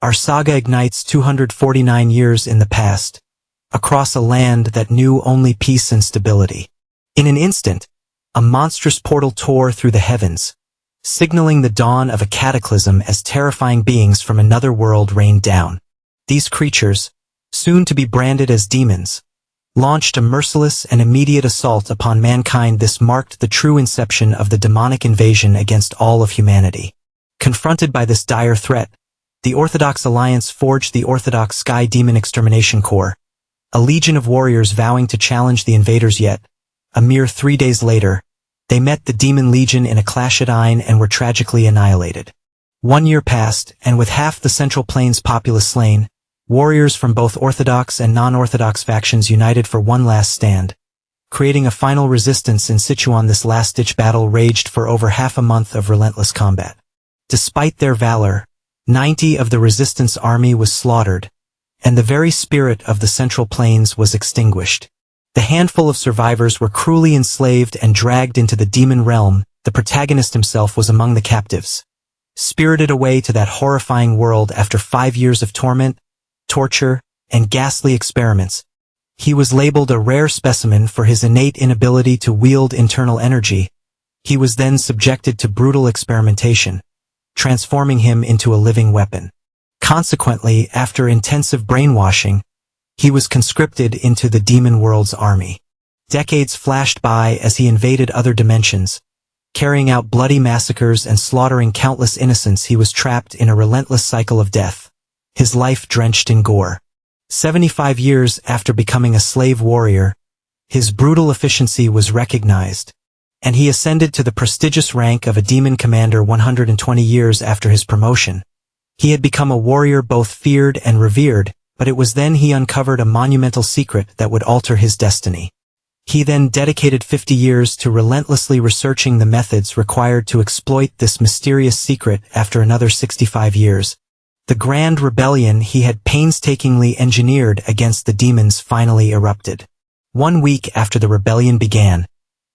Our saga ignites 249 years in the past, across a land that knew only peace and stability. In an instant, a monstrous portal tore through the heavens, signaling the dawn of a cataclysm as terrifying beings from another world rained down. These creatures, soon to be branded as demons, launched a merciless and immediate assault upon mankind. This marked the true inception of the demonic invasion against all of humanity. Confronted by this dire threat, the Orthodox Alliance forged the Orthodox Sky Demon Extermination Corps, a legion of warriors vowing to challenge the invaders. Yet, a mere 3 days later, they met the Demon Legion in a clash at Ain and were tragically annihilated. 1 year passed, and with half the Central Plains populace slain, warriors from both Orthodox and non-Orthodox factions united for one last stand, creating a final resistance in Sichuan. This last-ditch battle raged for over half a month of relentless combat. Despite their valor, 90 of the resistance army was slaughtered, and the very spirit of the Central Plains was extinguished. The handful of survivors were cruelly enslaved and dragged into the demon realm. The protagonist himself was among the captives, spirited away to that horrifying world after 5 years of torment, torture, and ghastly experiments. He was labeled a rare specimen for his innate inability to wield internal energy. He was then subjected to brutal experimentation, transforming him into a living weapon. Consequently, after intensive brainwashing, he was conscripted into the demon world's army. Decades flashed by as he invaded other dimensions, carrying out bloody massacres and slaughtering countless innocents. He was trapped in a relentless cycle of death, his life drenched in gore. 75 years after becoming a slave warrior, his brutal efficiency was recognized, and he ascended to the prestigious rank of a demon commander. 120 years after his promotion, he had become a warrior both feared and revered, but it was then he uncovered a monumental secret that would alter his destiny. He then dedicated 50 years to relentlessly researching the methods required to exploit this mysterious secret. After another 65 years, the grand rebellion he had painstakingly engineered against the demons finally erupted. 1 week after the rebellion began,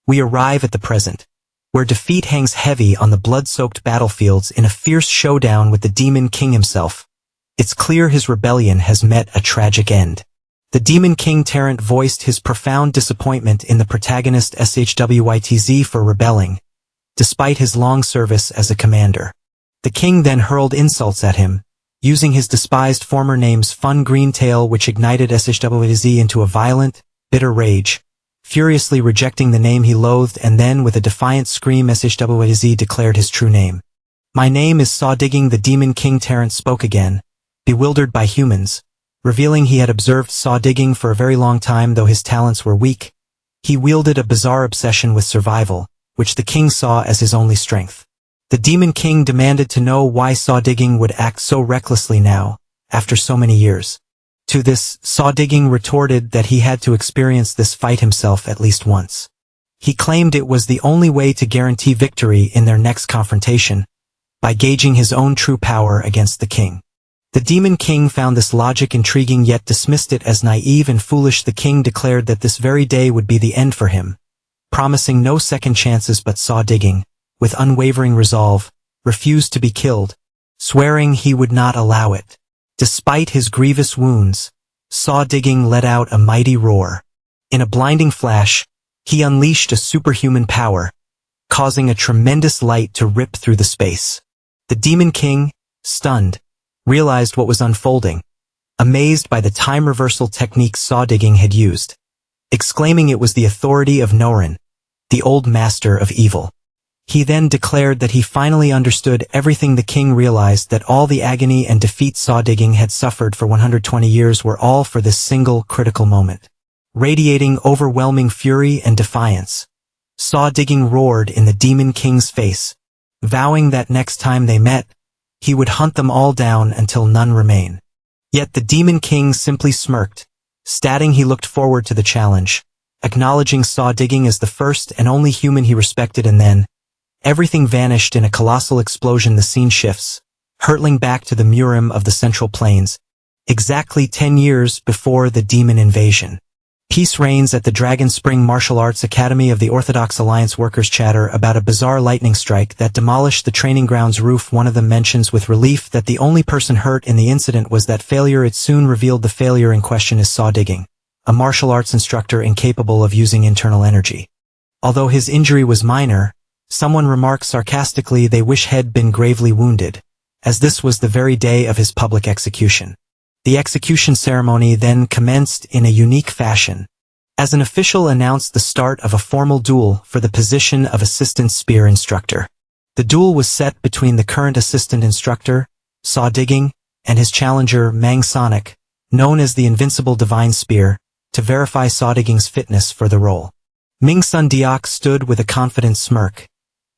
we arrive at the present, where defeat hangs heavy on the blood-soaked battlefields in a fierce showdown with the Demon King himself. It's clear his rebellion has met a tragic end. The Demon King Tarrant voiced his profound disappointment in the protagonist Shwitz for rebelling, despite his long service as a commander. The king then hurled insults at him, using his despised former name's fun green tail, which ignited Shwitz into a violent, bitter rage, furiously rejecting the name he loathed. And then, with a defiant scream, Shwitz declared his true name. "My name is Saw Digging." The Demon King Tarrant spoke again, bewildered by humans, revealing he had observed Saw Digging for a very long time. Though his talents were weak, he wielded a bizarre obsession with survival, which the king saw as his only strength. The Demon King demanded to know why Saw Digging would act so recklessly now, after so many years. To this, Saw Digging retorted that he had to experience this fight himself at least once. He claimed it was the only way to guarantee victory in their next confrontation, by gauging his own true power against the king. The Demon King found this logic intriguing yet dismissed it as naive and foolish. The king declared that this very day would be the end for him, promising no second chances. But Saw Digging, with unwavering resolve, refused to be killed, swearing he would not allow it. Despite his grievous wounds, Saw Digging let out a mighty roar. In a blinding flash, he unleashed a superhuman power, causing a tremendous light to rip through the space. The Demon King, stunned, realized what was unfolding, amazed by the time reversal technique Saw Digging had used, exclaiming it was the authority of Norin, the old master of evil. He then declared that he finally understood everything. The king realized that all the agony and defeat Saw Digging had suffered for 120 years were all for this single critical moment. Radiating overwhelming fury and defiance, Saw Digging roared in the Demon King's face, vowing that next time they met, he would hunt them all down until none remain. Yet the Demon King simply smirked, stating he looked forward to the challenge, acknowledging Saw Digging as the first and only human he respected. And then, everything vanished in a colossal explosion. The scene shifts, hurtling back to the Murim of the Central Plains, exactly 10 years before the demon invasion. Peace reigns at the Dragon Spring Martial Arts Academy of the Orthodox Alliance workers chatter about a bizarre lightning strike that demolished the training ground's roof. One of them mentions with relief that the only person hurt in the incident was that failure. It soon revealed the failure in question is saw digging, a martial arts instructor incapable of using internal energy. Although his injury was minor, someone remarked sarcastically they wish he'd been gravely wounded, as this was the very day of his public execution. The execution ceremony then commenced in a unique fashion, as an official announced the start of a formal duel for the position of assistant spear instructor. The duel was set between the current assistant instructor, Saw Digging, and his challenger, Mang Sonic, known as the Invincible Divine Spear, to verify Saw Digging's fitness for the role. Ming Sun Diok stood with a confident smirk,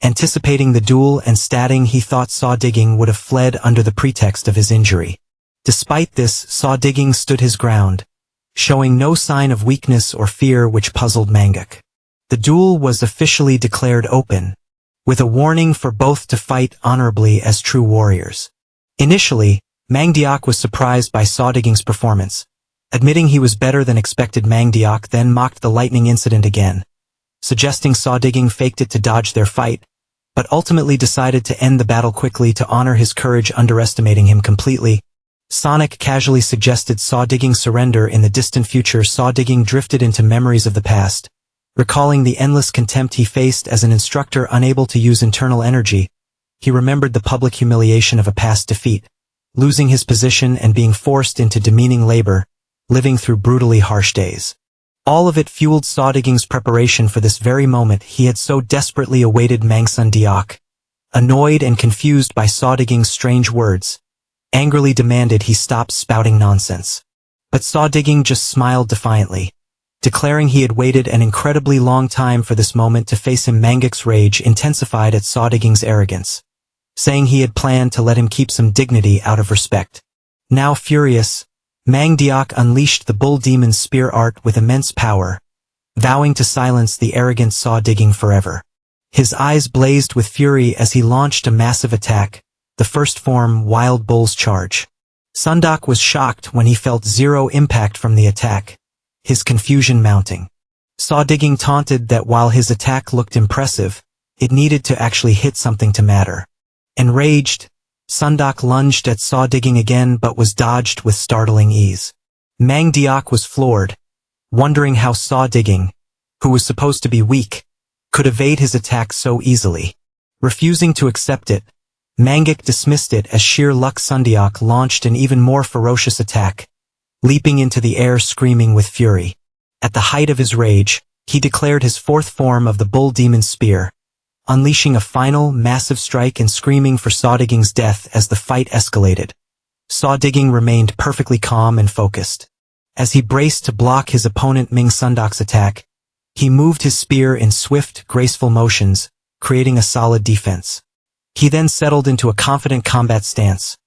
anticipating the duel and stating he thought Saw Digging would have fled under the pretext of his injury. Despite this, Saw Digging stood his ground, showing no sign of weakness or fear, which puzzled Mangak. The duel was officially declared open, with a warning for both to fight honorably as true warriors. Initially, Mang Diok was surprised by Saw Digging's performance. Admitting he was better than expected, Mang Diok then mocked the lightning incident again, suggesting Saw Digging faked it to dodge their fight, but ultimately decided to end the battle quickly to honor his courage, underestimating him completely. Sonic casually suggested Saw Digging's surrender in the distant future. Saw Digging drifted into memories of the past, recalling the endless contempt he faced as an instructor unable to use internal energy. He remembered the public humiliation of a past defeat, losing his position and being forced into demeaning labor, living through brutally harsh days. All of it fueled Saw Digging's preparation for this very moment he had so desperately awaited. Mang Sun Diok, annoyed and confused by Saw Digging's strange words, angrily demanded he stop spouting nonsense. But Saw Digging just smiled defiantly, declaring he had waited an incredibly long time for this moment to face him. Mangak's rage intensified at Saw Digging's arrogance, saying he had planned to let him keep some dignity out of respect. Now furious, Mang Diok unleashed the Bull Demon's spear art with immense power, vowing to silence the arrogant Saw Digging forever. His eyes blazed with fury as he launched a massive attack, the first form, Wild Bull's Charge. Sundok was shocked when he felt zero impact from the attack, his confusion mounting. Saw Digging taunted that while his attack looked impressive, it needed to actually hit something to matter. Enraged, Sundok lunged at Saw Digging again but was dodged with startling ease. Mang Diok was floored, wondering how Saw Digging, who was supposed to be weak, could evade his attack so easily. Refusing to accept it, Mangak dismissed it as sheer luck. Sundiok launched an even more ferocious attack, leaping into the air screaming with fury. At the height of his rage, he declared his fourth form of the Bull Demon's Spear, unleashing a final, massive strike and screaming for Saw Digging's death as the fight escalated. Saw Digging remained perfectly calm and focused. As he braced to block his opponent Ming Sundok's attack, he moved his spear in swift, graceful motions, creating a solid defense. He then settled into a confident combat stance,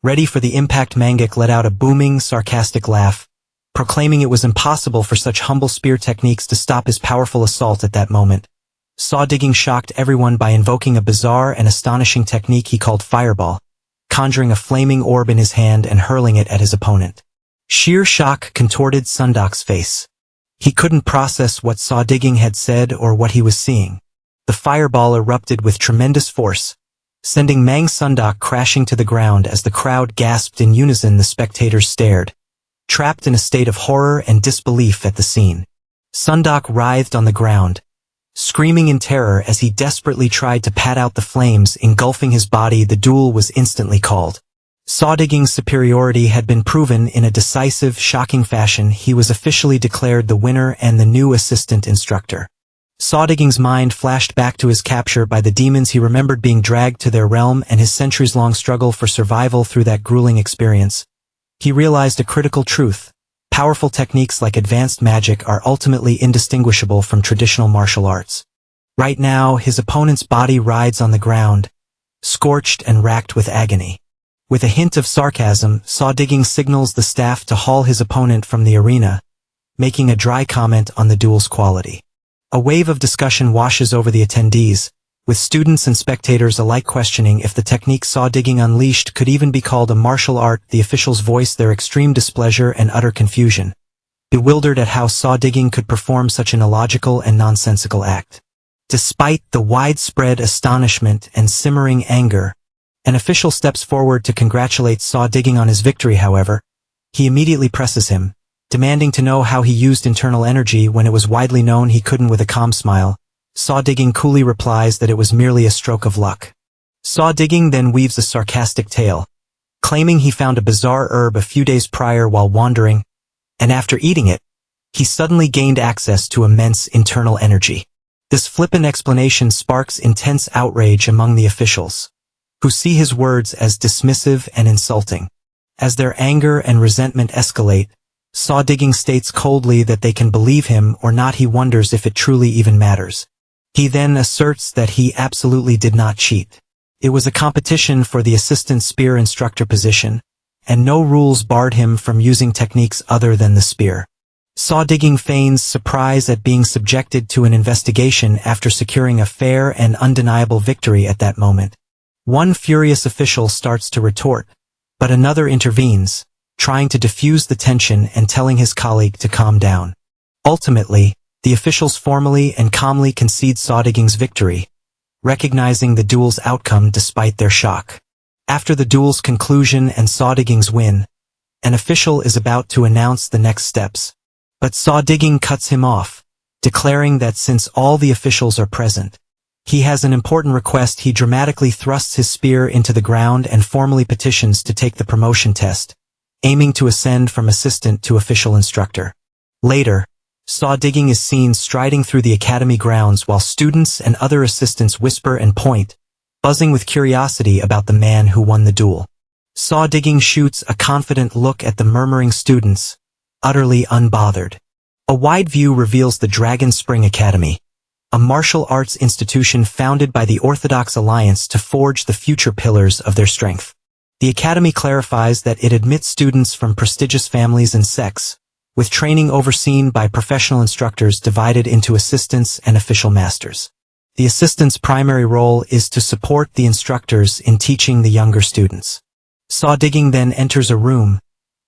ready for the impact. Mangak let out a booming, sarcastic laugh, proclaiming it was impossible for such humble spear techniques to stop his powerful assault at that moment. Saw Digging shocked everyone by invoking a bizarre and astonishing technique he called Fireball, conjuring a flaming orb in his hand and hurling it at his opponent. Sheer shock contorted Sundok's face. He couldn't process what Saw Digging had said or what he was seeing. The fireball erupted with tremendous force, sending Mang Sundok crashing to the ground. As the crowd gasped in unison, the spectators stared, trapped in a state of horror and disbelief at the scene. Sundok writhed on the ground, screaming in terror as he desperately tried to pat out the flames engulfing his body. The duel was instantly called. Saw Digging's superiority had been proven in a decisive, shocking fashion. He was officially declared the winner and the new assistant instructor. Saw Digging's mind flashed back to his capture by the demons. He remembered being dragged to their realm and his centuries-long struggle for survival through that grueling experience. He realized a critical truth: powerful techniques like advanced magic are ultimately indistinguishable from traditional martial arts. Right now, his opponent's body writhes on the ground, scorched and racked with agony. With a hint of sarcasm, Saw Digging signals the staff to haul his opponent from the arena, making a dry comment on the duel's quality. A wave of discussion washes over the attendees, with students and spectators alike questioning if the technique Saw Digging unleashed could even be called a martial art. The officials voiced their extreme displeasure and utter confusion, bewildered at how saw digging could perform such an illogical and nonsensical act. Despite the widespread astonishment and simmering anger, an official steps forward to congratulate Saw Digging on his victory. However, he immediately presses him, demanding to know how he used internal energy when it was widely known he couldn't. With a calm smile, Saw Digging coolly replies that it was merely a stroke of luck. Saw Digging then weaves a sarcastic tale, claiming he found a bizarre herb a few days prior while wandering, and after eating it, he suddenly gained access to immense internal energy. This flippant explanation sparks intense outrage among the officials, who see his words as dismissive and insulting. As their anger and resentment escalate, Saw Digging states coldly that they can believe him or not. He wonders if it truly even matters. He then asserts that he absolutely did not cheat. It was a competition for the assistant spear instructor position, and no rules barred him from using techniques other than the spear. Saw Digging feigns surprise at being subjected to an investigation after securing a fair and undeniable victory at that moment. One furious official starts to retort, but another intervenes, trying to diffuse the tension and telling his colleague to calm down. Ultimately, the officials formally and calmly concede Saw Digging's victory, recognizing the duel's outcome despite their shock. After the duel's conclusion and Saw Digging's win, an official is about to announce the next steps, but Saw Digging cuts him off, declaring that since all the officials are present, he has an important request. He dramatically thrusts his spear into the ground and formally petitions to take the promotion test, aiming to ascend from assistant to official instructor. Later, Saw Digging is seen striding through the academy grounds while students and other assistants whisper and point, buzzing with curiosity about the man who won the duel. Saw Digging shoots a confident look at the murmuring students, utterly unbothered. A wide view reveals the Dragon Spring Academy, a martial arts institution founded by the Orthodox Alliance to forge the future pillars of their strength. The academy clarifies that it admits students from prestigious families and sects, with training overseen by professional instructors divided into assistants and official masters. The assistant's primary role is to support the instructors in teaching the younger students. Saw Digging then enters a room,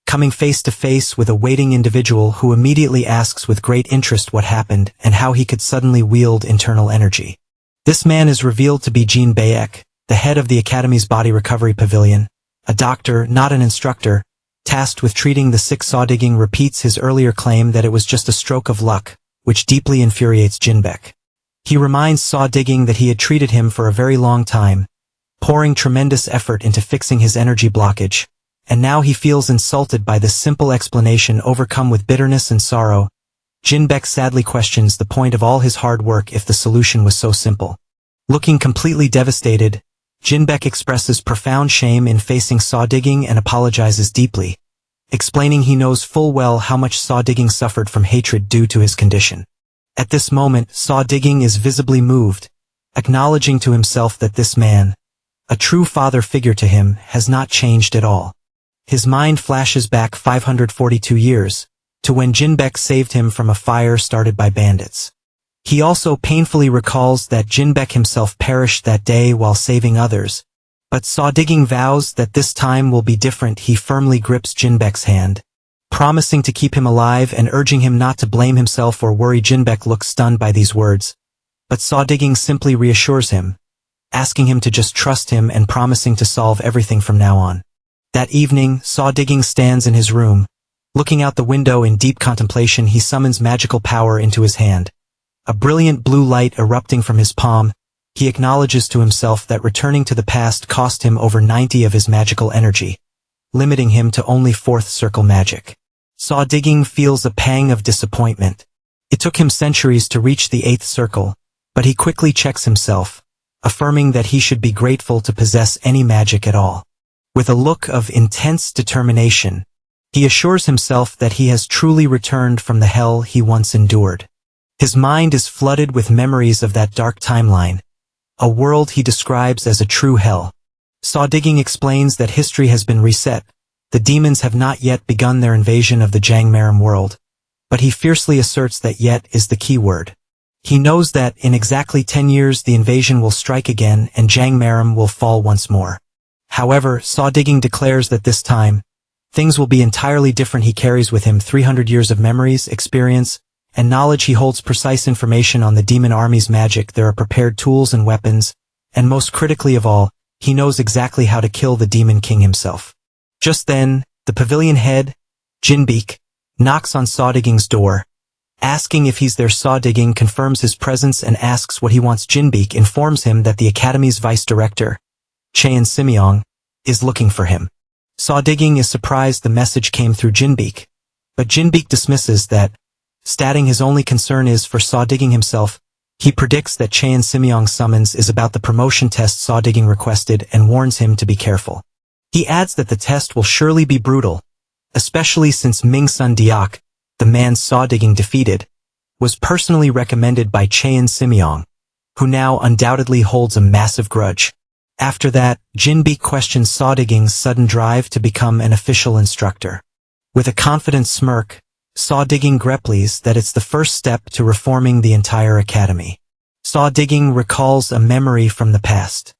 coming face to face with a waiting individual who immediately asks with great interest what happened and how he could suddenly wield internal energy. This man is revealed to be Jin Baek, the head of the academy's body recovery pavilion, a doctor, not an instructor, tasked with treating the sick. Saw Digging repeats his earlier claim that it was just a stroke of luck, which deeply infuriates Jinbek. He reminds Saw Digging that he had treated him for a very long time, pouring tremendous effort into fixing his energy blockage, and now he feels insulted by this simple explanation. Overcome with bitterness and sorrow, Jinbek sadly questions the point of all his hard work if the solution was so simple. Looking completely devastated, Jinbek expresses profound shame in facing Saw Digging and apologizes deeply, explaining he knows full well how much Saw Digging suffered from hatred due to his condition. At this moment, Saw Digging is visibly moved, acknowledging to himself that this man, a true father figure to him, has not changed at all. His mind flashes back 542 years, to when Jinbek saved him from a fire started by bandits. He also painfully recalls that Jinbek himself perished that day while saving others, but Saw Digging vows that this time will be different. He firmly grips Jinbek's hand, promising to keep him alive and urging him not to blame himself or worry. Jinbek looks stunned by these words, but Saw Digging simply reassures him, asking him to just trust him and promising to solve everything from now on. That evening, Saw Digging stands in his room, looking out the window in deep contemplation. He summons magical power into his hand, a brilliant blue light erupting from his palm. He acknowledges to himself that returning to the past cost him over 90 of his magical energy, limiting him to only fourth circle magic. Saw Digging feels a pang of disappointment. It took him centuries to reach the 8th circle, but he quickly checks himself, affirming that he should be grateful to possess any magic at all. With a look of intense determination, he assures himself that he has truly returned from the hell he once endured. His mind is flooded with memories of that dark timeline, a world he describes as a true hell. Saw Digging explains that history has been reset. The demons have not yet begun their invasion of the Jangmaram world, but he fiercely asserts that yet is the key word. He knows that in exactly 10 years the invasion will strike again and Jangmaram will fall once more. However, Saw Digging declares that this time, Things will be entirely different. He carries with him 300 years of memories, experience, and knowledge. He holds precise information on the demon army's magic. There are prepared tools and weapons, and most critically of all, he knows exactly how to kill the demon king himself. Just then, the pavilion head, Jinbeek, knocks on Saw Digging's door, asking if he's there. Saw Digging confirms his presence and asks what he wants. Jinbeek informs him that the academy's vice director, Cheon Simyeong, is looking for him. Saw Digging is surprised the message came through Jinbeek, but Jinbeek dismisses that, stating his only concern is for Saw Digging himself. He predicts that Cheon Simyeong's summons is about the promotion test Saw Digging requested and warns him to be careful. He adds that the test will surely be brutal, especially since Ming-sun Diak, the man Saw Digging defeated, was personally recommended by Cheon Simyeong, who now undoubtedly holds a massive grudge. After that, Jinbeek questions Saw Digging's sudden drive to become an official instructor. With a confident smirk, Saw Digging replies that it's the first step to reforming the entire academy. Saw Digging recalls a memory from the past.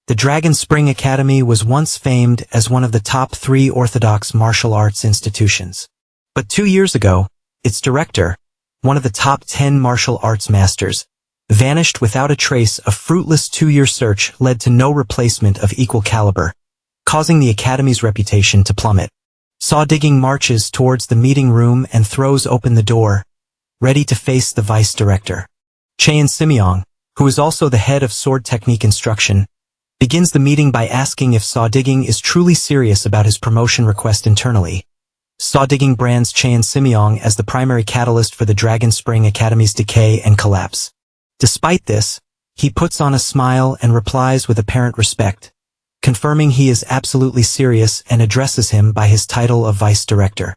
The Dragon Spring Academy was once famed as one of the top 3 orthodox martial arts institutions. But 2 years ago, its director, one of the top 10 martial arts masters, vanished without a trace. A fruitless 2-year search led to no replacement of equal caliber, causing the academy's reputation to plummet. Saw Digging marches towards the meeting room and throws open the door, ready to face the vice director. Cheon Simyeong, who is also the head of sword technique instruction, begins the meeting by asking if Saw Digging is truly serious about his promotion request internally. Saw Digging brands Cheon Simyeong as the primary catalyst for the Dragon Spring Academy's decay and collapse. Despite this, he puts on a smile and replies with apparent respect, confirming he is absolutely serious and addresses him by his title of vice director.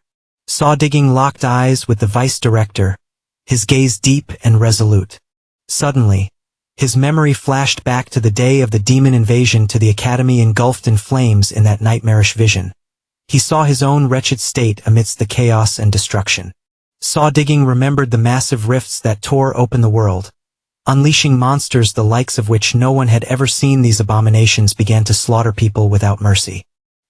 Saw Digging locked eyes with the vice director, his gaze deep and resolute. Suddenly, his memory flashed back to the day of the demon invasion to the academy engulfed in flames. In that nightmarish vision, he saw his own wretched state amidst the chaos and destruction. Saw Digging remembered the massive rifts that tore open the world, unleashing monsters the likes of which no one had ever seen. These abominations began to slaughter people without mercy.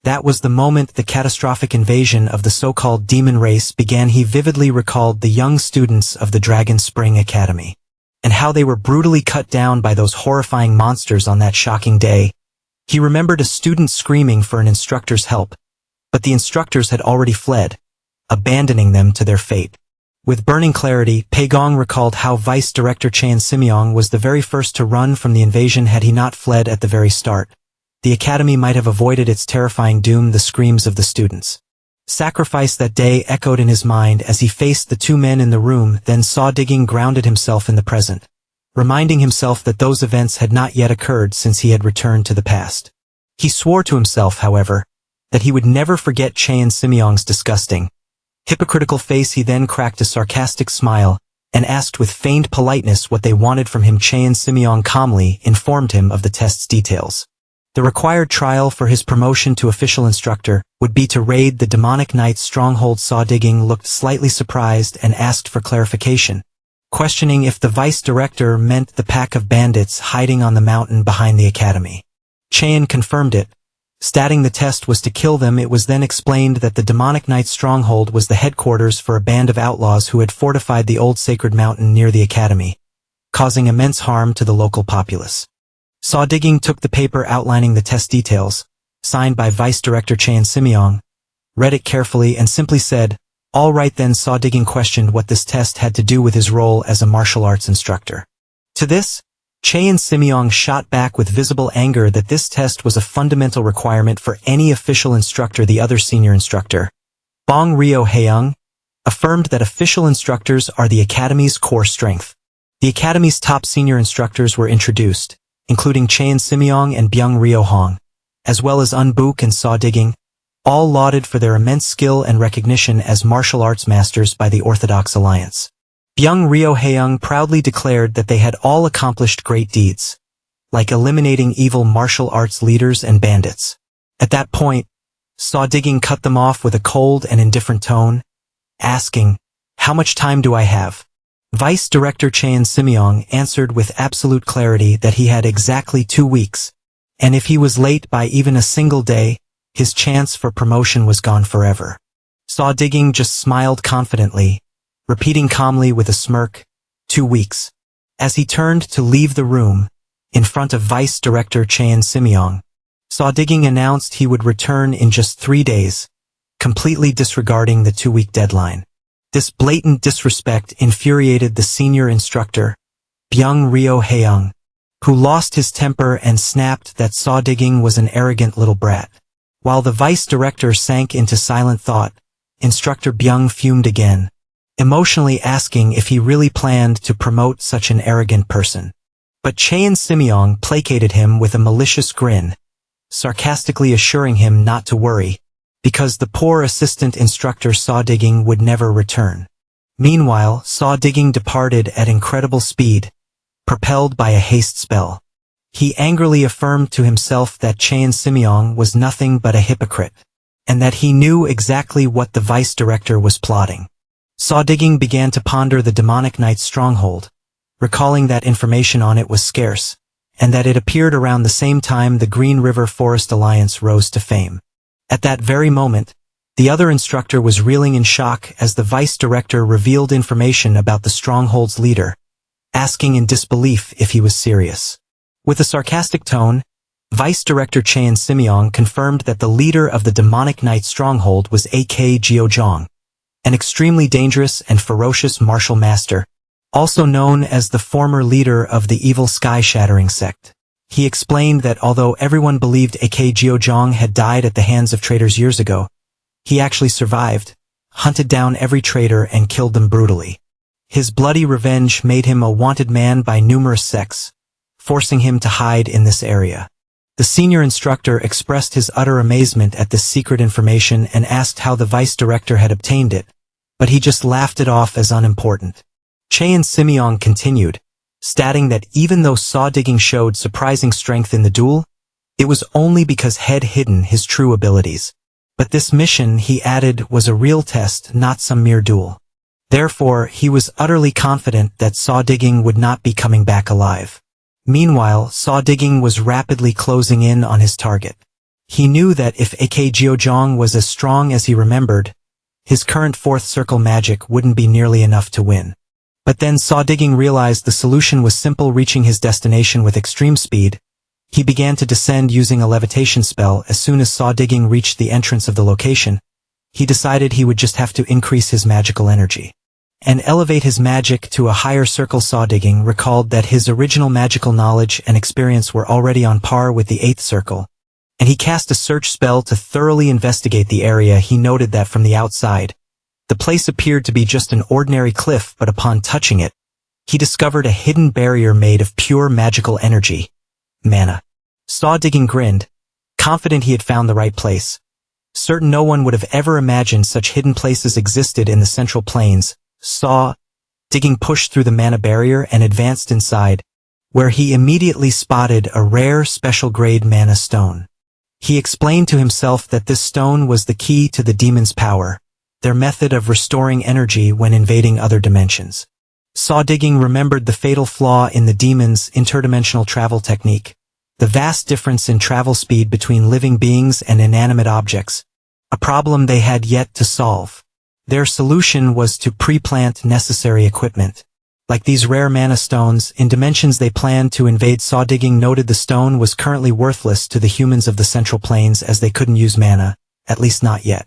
That was the moment the catastrophic invasion of the so-called demon race began. He vividly recalled the young students of the Dragon Spring Academy, and how they were brutally cut down by those horrifying monsters on that shocking day. He remembered a student screaming for an instructor's help, but the instructors had already fled, abandoning them to their fate. With burning clarity, Paegong recalled how Vice Director Cheon Simyeong was the very first to run from the invasion. Had he not fled at the very start, the academy might have avoided its terrifying doom. The screams of the students' sacrifice that day echoed in his mind as he faced the 2 men in the room. Then Saw Digging grounded himself in the present, reminding himself that those events had not yet occurred since he had returned to the past. He swore to himself, however, that he would never forget Cheon Simyeong's disgusting, hypocritical face. He then cracked a sarcastic smile and asked with feigned politeness what they wanted from him. Cheon Simyeong calmly informed him of the test's details. The required trial for his promotion to official instructor would be to raid the demonic knight's stronghold. Saw Digging looked slightly surprised and asked for clarification, questioning if the vice director meant the pack of bandits hiding on the mountain behind the academy. Cheon confirmed it, stating the test was to kill them. It was then explained that the demonic knight's stronghold was the headquarters for a band of outlaws who had fortified the old sacred mountain near the academy, causing immense harm to the local populace. Saw Digging took the paper outlining the test details, signed by Vice Director Cheon Simyeong, read it carefully and simply said, "All right then." Saw Digging questioned what this test had to do with his role as a martial arts instructor. To this, Cheon Simyeong shot back with visible anger that this test was a fundamental requirement for any official instructor. The other senior instructor, Bong Ryo-haeung, affirmed that official instructors are the academy's core strength. The academy's top senior instructors were introduced, including Cheon Simyeong and Byung Ryo-hong, as well as Un-book and Saw Digging, all lauded for their immense skill and recognition as martial arts masters by the Orthodox Alliance. Byung Ryo-haeung proudly declared that they had all accomplished great deeds, like eliminating evil martial arts leaders and bandits. At that point, Saw Digging cut them off with a cold and indifferent tone, asking, "How much time do I have?" Vice Director Cheon Simyeong answered with absolute clarity that he had exactly 2 weeks, and if he was late by even a single day, his chance for promotion was gone forever. Saw Digging just smiled confidently, repeating calmly with a smirk, 2 weeks. As he turned to leave the room, in front of Vice Director Chaein Simyong, Saw Digging announced he would return in just 3 days, completely disregarding the 2-week deadline. This blatant disrespect infuriated the senior instructor, Byung Ryo Haeyoung, who lost his temper and snapped that Saw Digging was an arrogant little brat. While the vice director sank into silent thought, Instructor Byung fumed again, emotionally asking if he really planned to promote such an arrogant person. But Chaein Simyong placated him with a malicious grin, sarcastically assuring him not to worry, because the poor assistant instructor Saw Digging would never return. Meanwhile, Saw Digging departed at incredible speed, propelled by a haste spell. He angrily affirmed to himself that Chaein Simyong was nothing but a hypocrite, and that he knew exactly what the vice director was plotting. Saw Digging began to ponder the demonic knight's stronghold, recalling that information on it was scarce, and that it appeared around the same time the Green River Forest Alliance rose to fame. At that very moment, the other instructor was reeling in shock as the vice director revealed information about the stronghold's leader, asking in disbelief if he was serious. With a sarcastic tone, Vice Director Chaein Simyong confirmed that the leader of the demonic knight stronghold was A.K. Jeojong, an extremely dangerous and ferocious martial master, also known as the former leader of the evil sky-shattering sect. He explained that although everyone believed A.K. Jeojong had died at the hands of traitors years ago, he actually survived, hunted down every traitor and killed them brutally. His bloody revenge made him a wanted man by numerous sects, forcing him to hide in this area. The senior instructor expressed his utter amazement at this secret information and asked how the vice director had obtained it, but he just laughed it off as unimportant. Chaein Simyong continued, stating that even though Saw Digging showed surprising strength in the duel, it was only because had hidden his true abilities. But this mission, he added, was a real test, not some mere duel. Therefore, he was utterly confident that Saw Digging would not be coming back alive. Meanwhile, Saw Digging was rapidly closing in on his target. He knew that if A.K. Jeojong was as strong as he remembered, his current fourth circle magic wouldn't be nearly enough to win. But then Saw Digging realized the solution was simple. Reaching his destination with extreme speed, he began to descend using a levitation spell. As soon as Saw Digging reached the entrance of the location, he decided he would just have to increase his magical energy and elevate his magic to a higher circle. Saw Digging recalled that his original magical knowledge and experience were already on par with the 8th circle, and he cast a search spell to thoroughly investigate the area. He noted that from the outside, the place appeared to be just an ordinary cliff, but upon touching it, he discovered a hidden barrier made of pure magical energy, mana. Saw Digging grinned, confident he had found the right place. Certain no one would have ever imagined such hidden places existed in the Central Plains. Saw Digging pushed through the mana barrier and advanced inside, where he immediately spotted a rare special grade mana stone. He explained to himself that this stone was the key to the demon's power, their method of restoring energy when invading other dimensions. Saw Digging remembered the fatal flaw in the demon's interdimensional travel technique, the vast difference in travel speed between living beings and inanimate objects, a problem they had yet to solve. Their solution was to pre-plant necessary equipment, like these rare mana stones, in dimensions they planned to invade. Saw Digging noted the stone was currently worthless to the humans of the Central Plains as they couldn't use mana, at least not yet.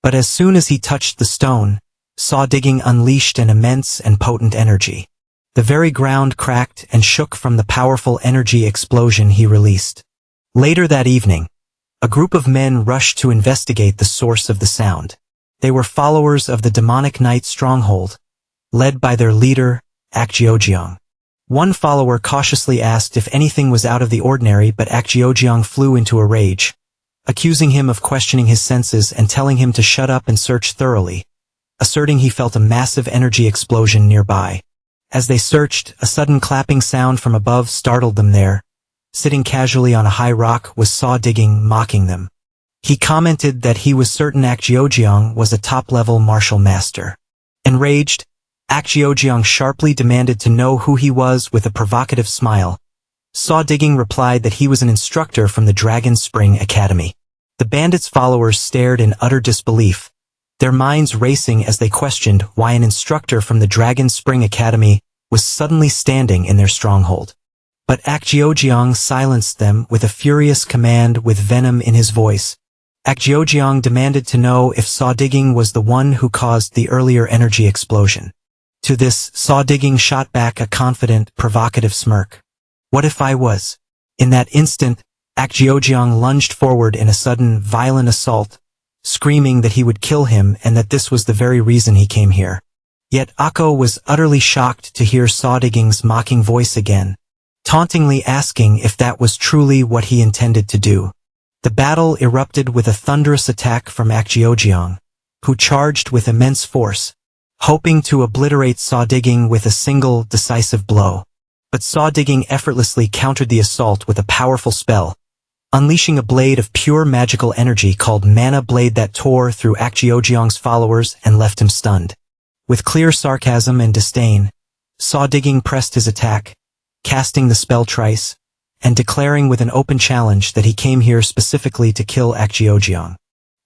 But as soon as he touched the stone, Saw Digging unleashed an immense and potent energy. The very ground cracked and shook from the powerful energy explosion he released. Later that evening, a group of men rushed to investigate the source of the sound. They were followers of the demonic knight stronghold, led by their leader, Jeojong. One follower cautiously asked if anything was out of the ordinary, but Jeojong flew into a rage, accusing him of questioning his senses and telling him to shut up and search thoroughly, asserting he felt a massive energy explosion nearby. As they searched, a sudden clapping sound from above startled them. There, sitting casually on a high rock, was Saw Digging, mocking them. He commented that he was certain Jeojong was a top-level martial master. Enraged, Jeojong sharply demanded to know who he was. With a provocative smile, Saw Digging replied that he was an instructor from the Dragon Spring Academy. The bandits' followers stared in utter disbelief, their minds racing as they questioned why an instructor from the Dragon Spring Academy was suddenly standing in their stronghold. But Akjeojeong silenced them with a furious command with venom in his voice. Akjeojeong demanded to know if Saw Digging was the one who caused the earlier energy explosion. To this, Saw Digging shot back a confident, provocative smirk. What if I was? In that instant, Akjeojeong lunged forward in a sudden, violent assault, screaming that he would kill him and that this was the very reason he came here. Yet Akko was utterly shocked to hear Saw Digging's mocking voice again, tauntingly asking if that was truly what he intended to do. The battle erupted with a thunderous attack from Akjeojeong, who charged with immense force, hoping to obliterate Saw Digging with a single, decisive blow. But Saw Digging effortlessly countered the assault with a powerful spell, unleashing a blade of pure magical energy called Mana Blade that tore through Akjeojeong's followers and left him stunned. With clear sarcasm and disdain, Saw Digging pressed his attack, casting the spell Trice, and declaring with an open challenge that he came here specifically to kill Akjeojeong.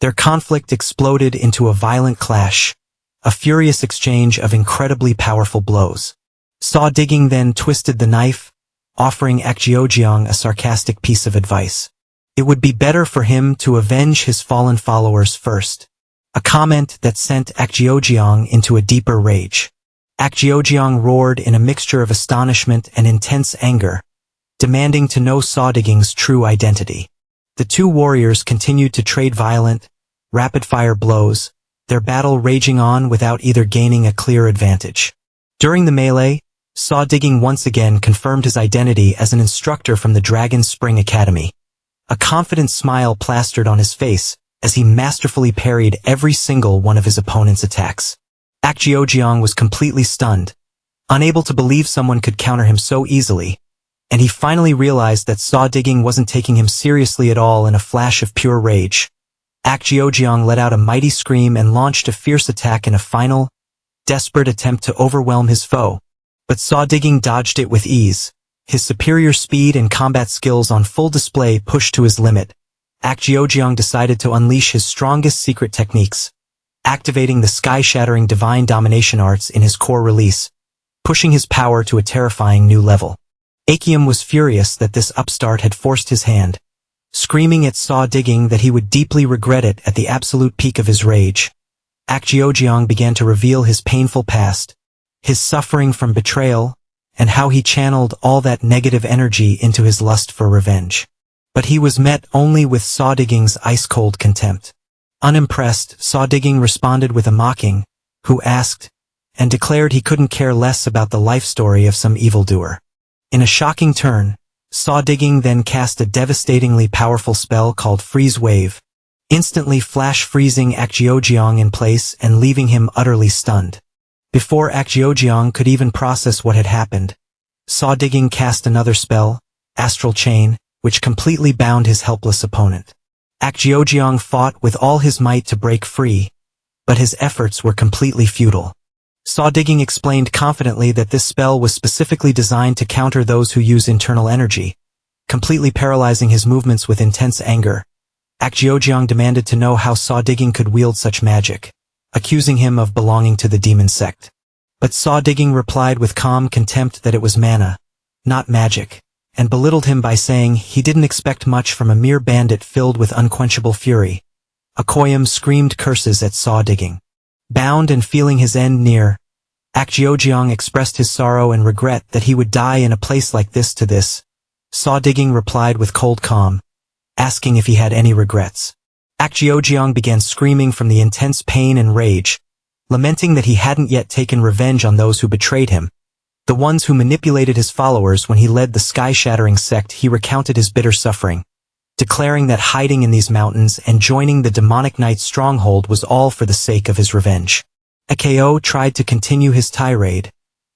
Their conflict exploded into a violent clash, a furious exchange of incredibly powerful blows. Saw Digging then twisted the knife, offering Akjeojeong a sarcastic piece of advice. It would be better for him to avenge his fallen followers first, a comment that sent Akjeojeong into a deeper rage. Akjeojeong roared in a mixture of astonishment and intense anger, demanding to know Saw Digging's true identity. The two warriors continued to trade violent, rapid-fire blows, their battle raging on without either gaining a clear advantage. During the melee, Saw Digging once again confirmed his identity as an instructor from the Dragon Spring Academy. A confident smile plastered on his face as he masterfully parried every single one of his opponent's attacks. Akjeojeong was completely stunned, unable to believe someone could counter him so easily, and he finally realized that Saw Digging wasn't taking him seriously at all. In a flash of pure rage, Akjeojeong let out a mighty scream and launched a fierce attack in a final, desperate attempt to overwhelm his foe. But Saw Digging dodged it with ease, his superior speed and combat skills on full display pushed to his limit. Akjeojeong decided to unleash his strongest secret techniques, activating the sky-shattering divine domination arts in his core release, pushing his power to a terrifying new level. Acheum was furious that this upstart had forced his hand, screaming at Saw Digging that he would deeply regret it. At the absolute peak of his rage, Akjeojeong began to reveal his painful past, his suffering from betrayal, and how he channeled all that negative energy into his lust for revenge. But he was met only with Saw Digging's ice-cold contempt. Unimpressed, Saw Digging responded with a mocking, who asked, and declared he couldn't care less about the life story of some evildoer. In a shocking turn, Saw Digging then cast a devastatingly powerful spell called Freeze Wave, instantly flash freezing Akjeojeong in place and leaving him utterly stunned. Before Akjeojeong could even process what had happened, Saw Digging cast another spell, Astral Chain, which completely bound his helpless opponent. Akjeojeong fought with all his might to break free, but his efforts were completely futile. Saw Digging explained confidently that this spell was specifically designed to counter those who use internal energy, completely paralyzing his movements with intense anger. Akjeojeong demanded to know how Saw Digging could wield such magic, accusing him of belonging to the demon sect. But Saw Digging replied with calm contempt that it was mana, not magic, and belittled him by saying he didn't expect much from a mere bandit filled with unquenchable fury. Akoyam screamed curses at Saw Digging. Bound and feeling his end near, Akjeojeong expressed his sorrow and regret that he would die in a place like this. To this, Saw Digging replied with cold calm, asking if he had any regrets. Akjeojeong began screaming from the intense pain and rage, lamenting that he hadn't yet taken revenge on those who betrayed him, the ones who manipulated his followers when he led the sky-shattering sect. He recounted his bitter suffering, declaring that hiding in these mountains and joining the demonic knight's stronghold was all for the sake of his revenge. Akeo tried to continue his tirade,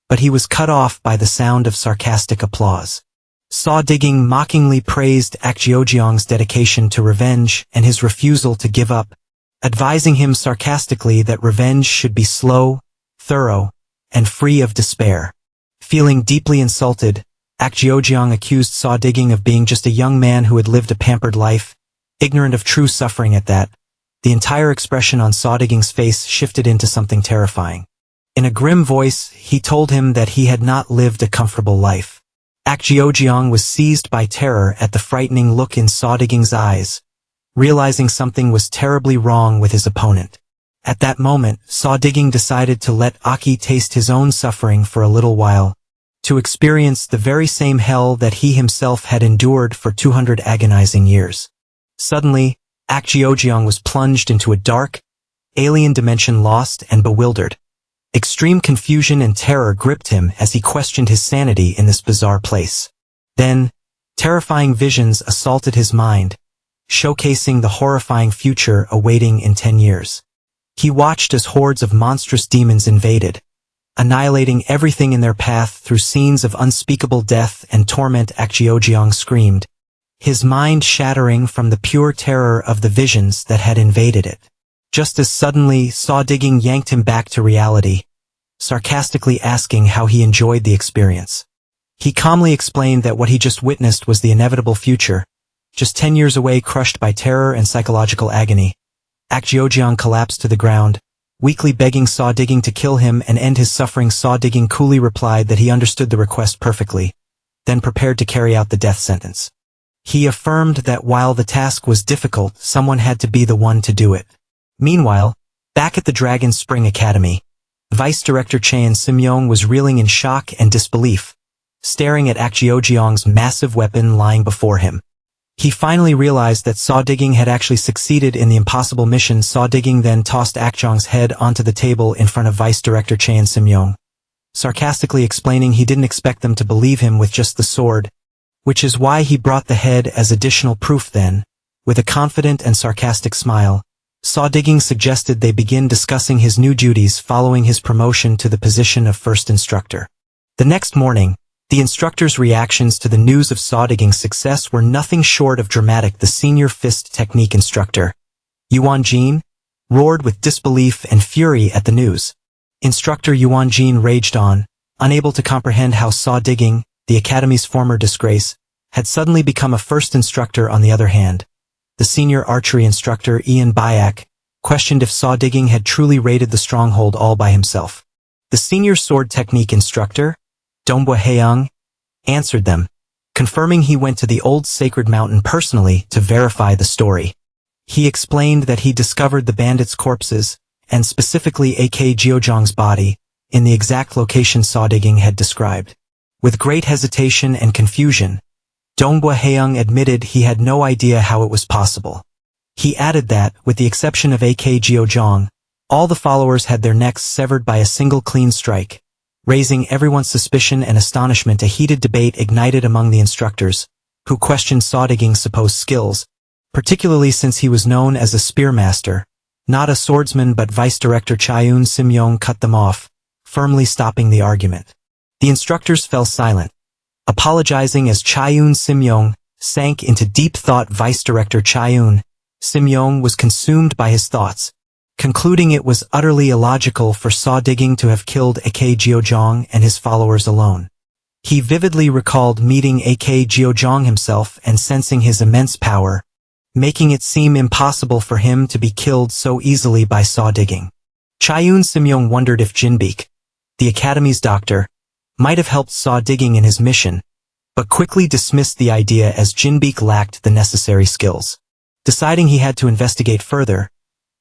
but he was cut off by the sound of sarcastic applause. Saw Digging mockingly praised Akjeojeong's dedication to revenge and his refusal to give up, advising him sarcastically that revenge should be slow, thorough, and free of despair. Feeling deeply insulted, Akjeojeong accused Saw Digging of being just a young man who had lived a pampered life, ignorant of true suffering at that. The entire expression on Saw Digging's face shifted into something terrifying. In a grim voice, he told him that he had not lived a comfortable life. Ak Jeojeong was seized by terror at the frightening look in Saw Digging's eyes, realizing something was terribly wrong with his opponent. At that moment, Saw Digging decided to let Aki taste his own suffering for a little while, to experience the very same hell that he himself had endured for 200 agonizing years. Suddenly, Ak Jeojeong was plunged into a dark, alien dimension, lost and bewildered. Extreme confusion and terror gripped him as he questioned his sanity in this bizarre place. Then, terrifying visions assaulted his mind, showcasing the horrifying future awaiting in 10 years. He watched as hordes of monstrous demons invaded, annihilating everything in their path through scenes of unspeakable death and torment. Ak Jeojeong screamed, his mind shattering from the pure terror of the visions that had invaded it. Just as suddenly, Saw Digging yanked him back to reality, sarcastically asking how he enjoyed the experience. He calmly explained that what he just witnessed was the inevitable future, just 10 years away, crushed by terror and psychological agony. Ak Jeojeong collapsed to the ground, weakly begging Saw Digging to kill him and end his suffering. Saw Digging coolly replied that he understood the request perfectly, then prepared to carry out the death sentence. He affirmed that while the task was difficult, someone had to be the one to do it. Meanwhile, back at the Dragon Spring Academy, Vice Director Chaein Simyong was reeling in shock and disbelief, staring at Ak Jeojeong's massive weapon lying before him. He finally realized that Saw Digging had actually succeeded in the impossible mission. Saw Digging then tossed Ak Jeong's head onto the table in front of Vice Director Chaein Simyong, sarcastically explaining he didn't expect them to believe him with just the sword, which is why he brought the head as additional proof. Then, with a confident and sarcastic smile, Saw Digging suggested they begin discussing his new duties following his promotion to the position of first instructor. The next morning, the instructor's reactions to the news of Saw Digging's success were nothing short of dramatic. The senior fist technique instructor, Yuan Jin, roared with disbelief and fury at the news. Instructor Yuan Jin raged on, unable to comprehend how Saw Digging, the academy's former disgrace, had suddenly become a first instructor. On the other hand, the senior archery instructor Ian Byak questioned if Saw Digging had truly raided the stronghold all by himself. The senior sword technique instructor, Donghua Haeyoung, answered them, confirming he went to the old sacred mountain personally to verify the story. He explained that he discovered the bandits' corpses, and specifically Ak Jeojeong's body, in the exact location Saw Digging had described. With great hesitation and confusion, Donghua Haeyoung admitted he had no idea how it was possible. He added that, with the exception of Ak Jeojeong, all the followers had their necks severed by a single clean strike, raising everyone's suspicion and astonishment. A heated debate ignited among the instructors, who questioned Saw Digging's supposed skills, particularly since he was known as a spearmaster, not a swordsman. But Vice Director Chaein Simyong cut them off, firmly stopping the argument. The instructors fell silent, apologizing as Chaein Simyong sank into deep thought. Vice Director Chaein Simyong was consumed by his thoughts, concluding it was utterly illogical for Saw Digging to have killed Ak Jeojeong and his followers alone. He vividly recalled meeting Ak Jeojeong himself and sensing his immense power, making it seem impossible for him to be killed so easily by Saw Digging. Chaein Simyong wondered if Jinbeek, the academy's doctor, might have helped Saw Digging in his mission, but quickly dismissed the idea as Jinbeek lacked the necessary skills. Deciding he had to investigate further,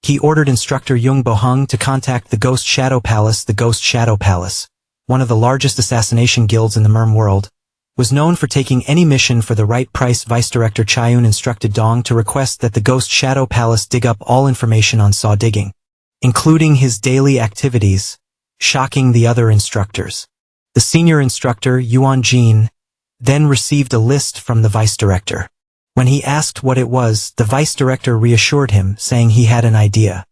he ordered instructor Yung Bohung to contact the Ghost Shadow Palace. The Ghost Shadow Palace, one of the largest assassination guilds in the Merm world, was known for taking any mission for the right price. Vice Director Chaein instructed Dong to request that the Ghost Shadow Palace dig up all information on Saw Digging, including his daily activities, shocking the other instructors. The senior instructor, Yuan Jin, then received a list from the vice director. When he asked what it was, the vice director reassured him, saying he had an idea.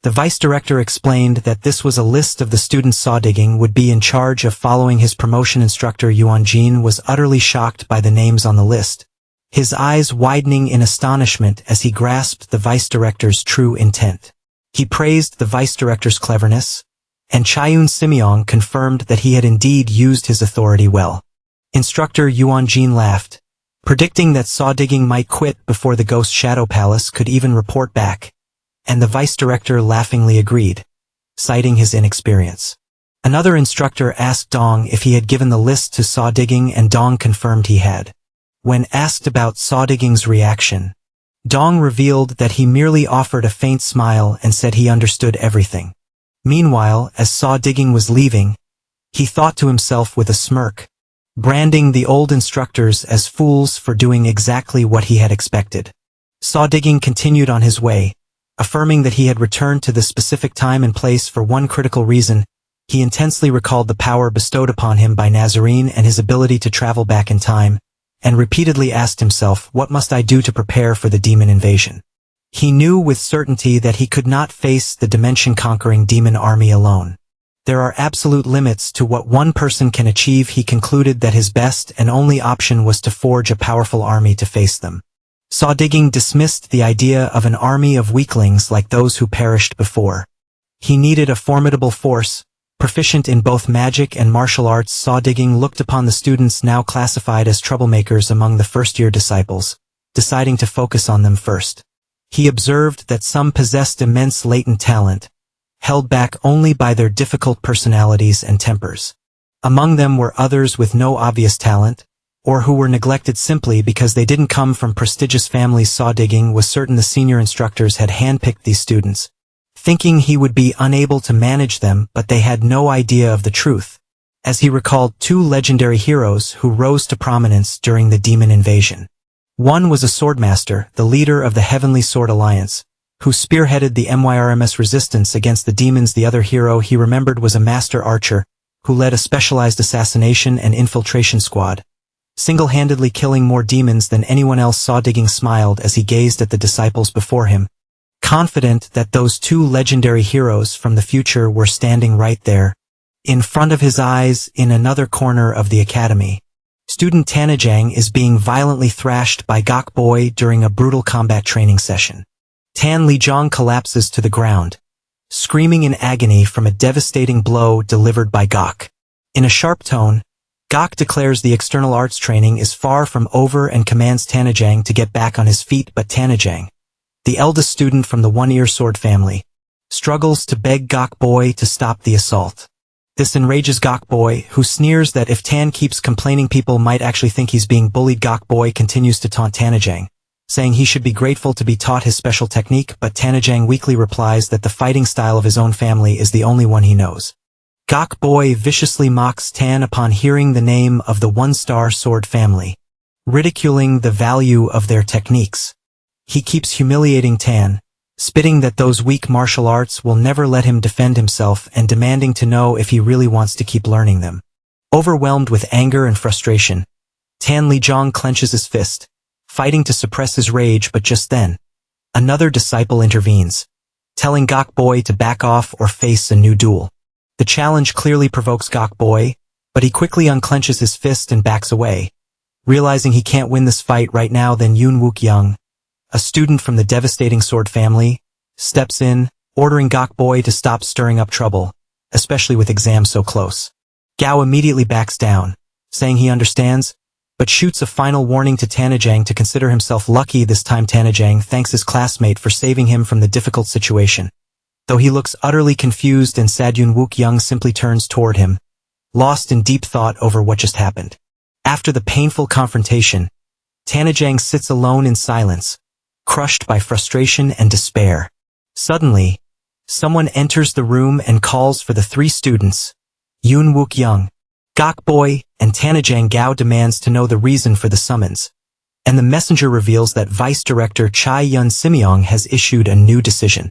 The vice director explained that this was a list of the students Saw Digging would be in charge of following his promotion. Instructor Yuan Jin was utterly shocked by the names on the list, his eyes widening in astonishment as he grasped the vice director's true intent. He praised the vice director's cleverness, and Chaein Simyong confirmed that he had indeed used his authority well. Instructor Yuan Jin laughed, predicting that saw digging might quit before the Ghost Shadow Palace could even report back, and the vice director laughingly agreed, citing his inexperience. Another instructor asked Dong if he had given the list to saw digging, and Dong confirmed he had. When asked about saw digging's reaction, Dong revealed that he merely offered a faint smile and said he understood everything. Meanwhile, as saw digging was leaving, he thought to himself with a smirk, branding the old instructors as fools for doing exactly what he had expected. Saw digging continued on his way, affirming that he had returned to the specific time and place for one critical reason. He intensely recalled the power bestowed upon him by Nazarene and his ability to travel back in time, and repeatedly asked himself, what must I do to prepare for the demon invasion? He knew with certainty that he could not face the dimension-conquering demon army alone. There are absolute limits to what one person can achieve. He concluded that his best and only option was to forge a powerful army to face them. Saw digging dismissed the idea of an army of weaklings like those who perished before. He needed a formidable force, proficient in both magic and martial arts. Saw digging looked upon the students now classified as troublemakers among the first-year disciples, deciding to focus on them first. He observed that some possessed immense latent talent, held back only by their difficult personalities and tempers. Among them were others with no obvious talent, or who were neglected simply because they didn't come from prestigious families. Saw digging was certain the senior instructors had handpicked these students, thinking he would be unable to manage them, but they had no idea of the truth, as he recalled two legendary heroes who rose to prominence during the demon invasion. One was a swordmaster, the leader of the Heavenly Sword Alliance, who spearheaded the MYRMS resistance against the demons. The other hero he remembered was a master archer, who led a specialized assassination and infiltration squad, single-handedly killing more demons than anyone else. Saw digging smiled as he gazed at the disciples before him, confident that those two legendary heroes from the future were standing right there, in front of his eyes. In another corner of the academy, student Tanajang is being violently thrashed by Gok Boy during a brutal combat training session. Tan Lijong collapses to the ground, screaming in agony from a devastating blow delivered by Gok. In a sharp tone, Gok declares the external arts training is far from over and commands Tanajang to get back on his feet, but Tanajang, the eldest student from the One-Ear Sword family, struggles to beg Gok Boy to stop the assault. This enrages Gok Boy, who sneers that if Tan keeps complaining, people might actually think he's being bullied. Gok Boy continues to taunt Tanajang, saying he should be grateful to be taught his special technique, but Tanajang weakly replies that the fighting style of his own family is the only one he knows. Gok Boy viciously mocks Tan upon hearing the name of the One-Star Sword family, ridiculing the value of their techniques. He keeps humiliating Tan, spitting that those weak martial arts will never let him defend himself and demanding to know if he really wants to keep learning them. Overwhelmed with anger and frustration, Tan Lijong clenches his fist, fighting to suppress his rage, but just then, another disciple intervenes, telling Gok Boy to back off or face a new duel. The challenge clearly provokes Gok Boy, but he quickly unclenches his fist and backs away, realizing he can't win this fight right now. Then Yoon Wook Young, a student from the devastating sword family, steps in, ordering Gok Boy to stop stirring up trouble, especially with exams so close. Gao immediately backs down, saying he understands, but shoots a final warning to Tanajang to consider himself lucky this time. Tanajang thanks his classmate for saving him from the difficult situation. Though he looks utterly confused and sad, Yoon Wook Young simply turns toward him, lost in deep thought over what just happened. After the painful confrontation, Tanajang sits alone in silence, crushed by frustration and despair. Suddenly, someone enters the room and calls for the three students, Yoon Wook Young, Gok Boy, and Tanajang. Gao demands to know the reason for the summons, and the messenger reveals that Vice Director Chai Yun Simyong has issued a new decision.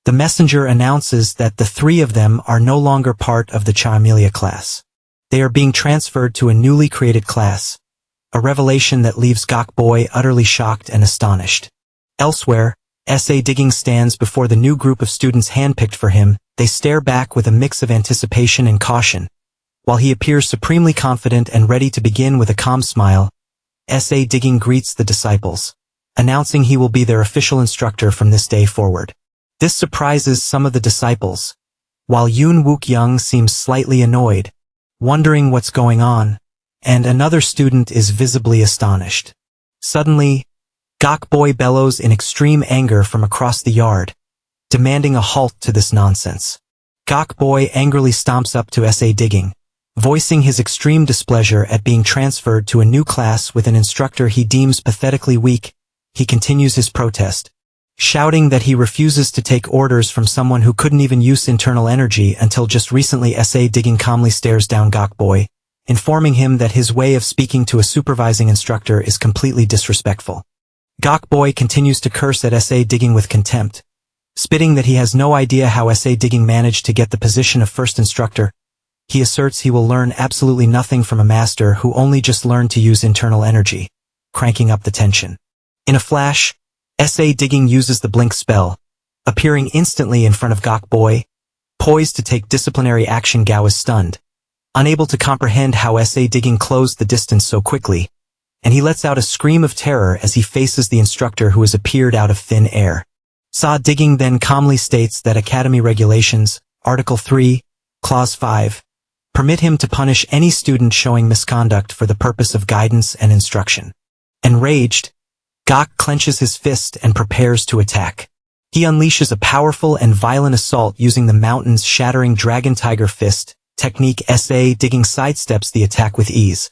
The messenger announces that the three of them are no longer part of the Charmelia class. They are being transferred to a newly created class, a revelation that leaves Gok Boy utterly shocked and astonished. Elsewhere, S.A. Digging stands before the new group of students handpicked for him. They stare back with a mix of anticipation and caution. While he appears supremely confident and ready to begin with a calm smile, S.A. Digging greets the disciples, announcing he will be their official instructor from this day forward. This surprises some of the disciples, while Yoon Wook Young seems slightly annoyed, wondering what's going on, and another student is visibly astonished. Suddenly, Gok Boy bellows in extreme anger from across the yard, demanding a halt to this nonsense. Gok Boy angrily stomps up to SA Digging, voicing his extreme displeasure at being transferred to a new class with an instructor he deems pathetically weak. He continues his protest, shouting that he refuses to take orders from someone who couldn't even use internal energy until just recently. SA Digging calmly stares down Gok Boy, informing him that his way of speaking to a supervising instructor is completely disrespectful. Gok Boy continues to curse at SA Digging with contempt, spitting that he has no idea how SA Digging managed to get the position of first instructor. He asserts he will learn absolutely nothing from a master who only just learned to use internal energy, cranking up the tension. In a flash, SA Digging uses the blink spell, appearing instantly in front of Gok Boy. Poised to take disciplinary action, Gao is stunned, unable to comprehend how SA Digging closed the distance so quickly, and he lets out a scream of terror as he faces the instructor who has appeared out of thin air. SA Digging then calmly states that Academy Regulations, Article 3, Clause 5, permit him to punish any student showing misconduct for the purpose of guidance and instruction. Enraged, Gok clenches his fist and prepares to attack. He unleashes a powerful and violent assault using the mountain's shattering Dragon Tiger Fist technique. SA Digging sidesteps the attack with ease,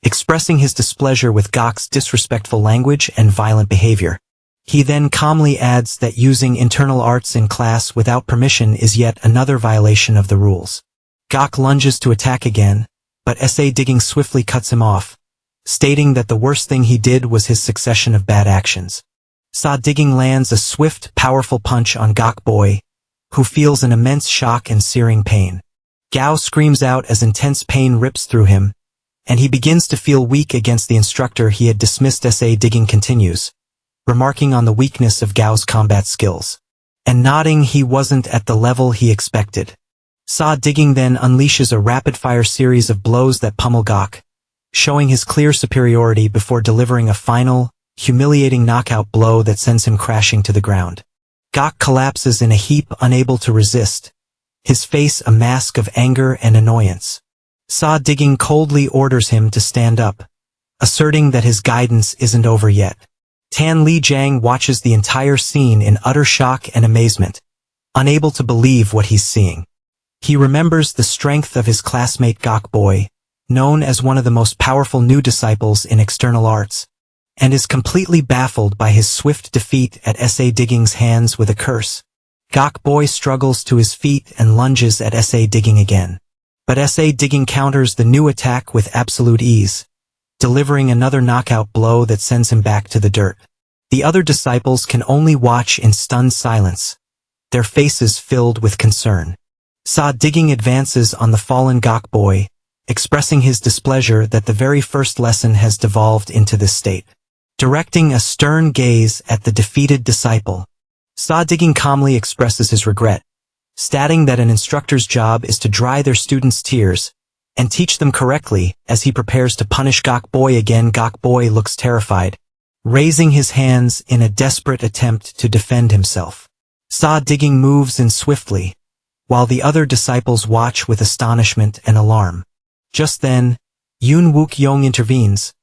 expressing his displeasure with Gok's disrespectful language and violent behavior. He then calmly adds that using internal arts in class without permission is yet another violation of the rules. Gok lunges to attack again, but SA Digging swiftly cuts him off, stating that the worst thing he did was his succession of bad actions. SA Digging lands a swift, powerful punch on Gok Boy, who feels an immense shock and searing pain. Gao screams out as intense pain rips through him, and he begins to feel weak against the instructor he had dismissed. SA Digging continues, remarking on the weakness of Gao's combat skills, and nodding he wasn't at the level he expected. SA Digging then unleashes a rapid-fire series of blows that pummel Gok, showing his clear superiority before delivering a final, humiliating knockout blow that sends him crashing to the ground. Gok collapses in a heap, unable to resist, his face a mask of anger and annoyance. SA Digging coldly orders him to stand up, asserting that his guidance isn't over yet. Tan Li Jiang watches the entire scene in utter shock and amazement, unable to believe what he's seeing. He remembers the strength of his classmate Gok Boy, known as one of the most powerful new disciples in external arts, and is completely baffled by his swift defeat at SA Digging's hands with a curse. Gok Boy struggles to his feet and lunges at SA Digging again. But SA Digging counters the new attack with absolute ease, delivering another knockout blow that sends him back to the dirt. The other disciples can only watch in stunned silence, their faces filled with concern. SA Digging advances on the fallen Gok Boy, expressing his displeasure that the very first lesson has devolved into this state. Directing a stern gaze at the defeated disciple, SA Digging calmly expresses his regret, stating that an instructor's job is to dry their students' tears and teach them correctly. As he prepares to punish Gok Boy again, Gok Boy looks terrified, raising his hands in a desperate attempt to defend himself. SA Digging moves in swiftly, while the other disciples watch with astonishment and alarm. Just then, Yun Wook Yong intervenes,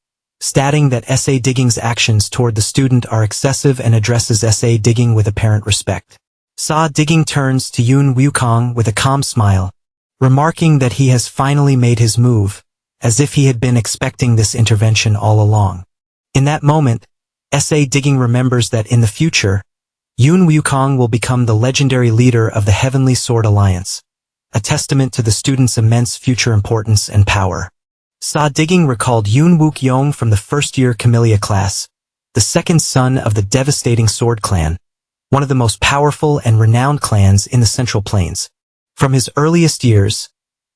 stating that SA Digging's actions toward the student are excessive and addresses SA Digging with apparent respect. SA Digging turns to Yun Wukong with a calm smile, remarking that he has finally made his move, as if he had been expecting this intervention all along. In that moment, SA Digging remembers that in the future, Yun Wukong will become the legendary leader of the Heavenly Sword Alliance, a testament to the student's immense future importance and power. SA Digging recalled Yun Wook Yong from the first-year Camellia class, the second son of the devastating Sword Clan, one of the most powerful and renowned clans in the Central Plains. From his earliest years,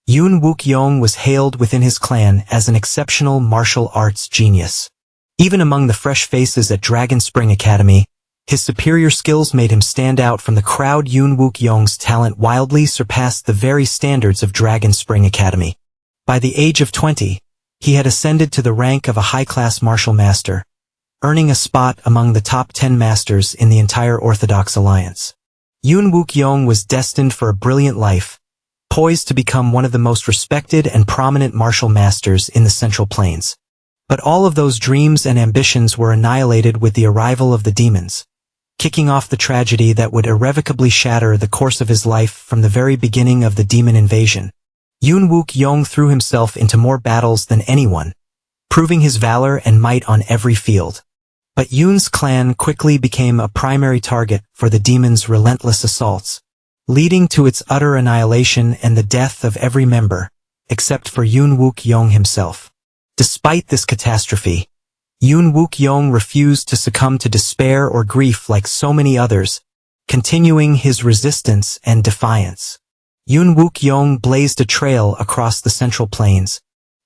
Yun Wook Yong was hailed within his clan as an exceptional martial arts genius. Even among the fresh faces at Dragon Spring Academy, his superior skills made him stand out from the crowd. Yun Wook Yong's talent wildly surpassed the very standards of Dragon Spring Academy. By the age of 20, he had ascended to the rank of a high-class martial master, earning a spot among the top 10 masters in the entire Orthodox Alliance. Yun Wook Yong was destined for a brilliant life, poised to become one of the most respected and prominent martial masters in the Central Plains. But all of those dreams and ambitions were annihilated with the arrival of the demons, kicking off the tragedy that would irrevocably shatter the course of his life from the very beginning of the demon invasion. Yoon Wook-young threw himself into more battles than anyone, proving his valor and might on every field. But Yoon's clan quickly became a primary target for the demon's relentless assaults, leading to its utter annihilation and the death of every member, except for Yoon Wook-young himself. Despite this catastrophe, Yoon Wook-young refused to succumb to despair or grief like so many others, continuing his resistance and defiance. Yoon Wook-young blazed a trail across the Central Plains,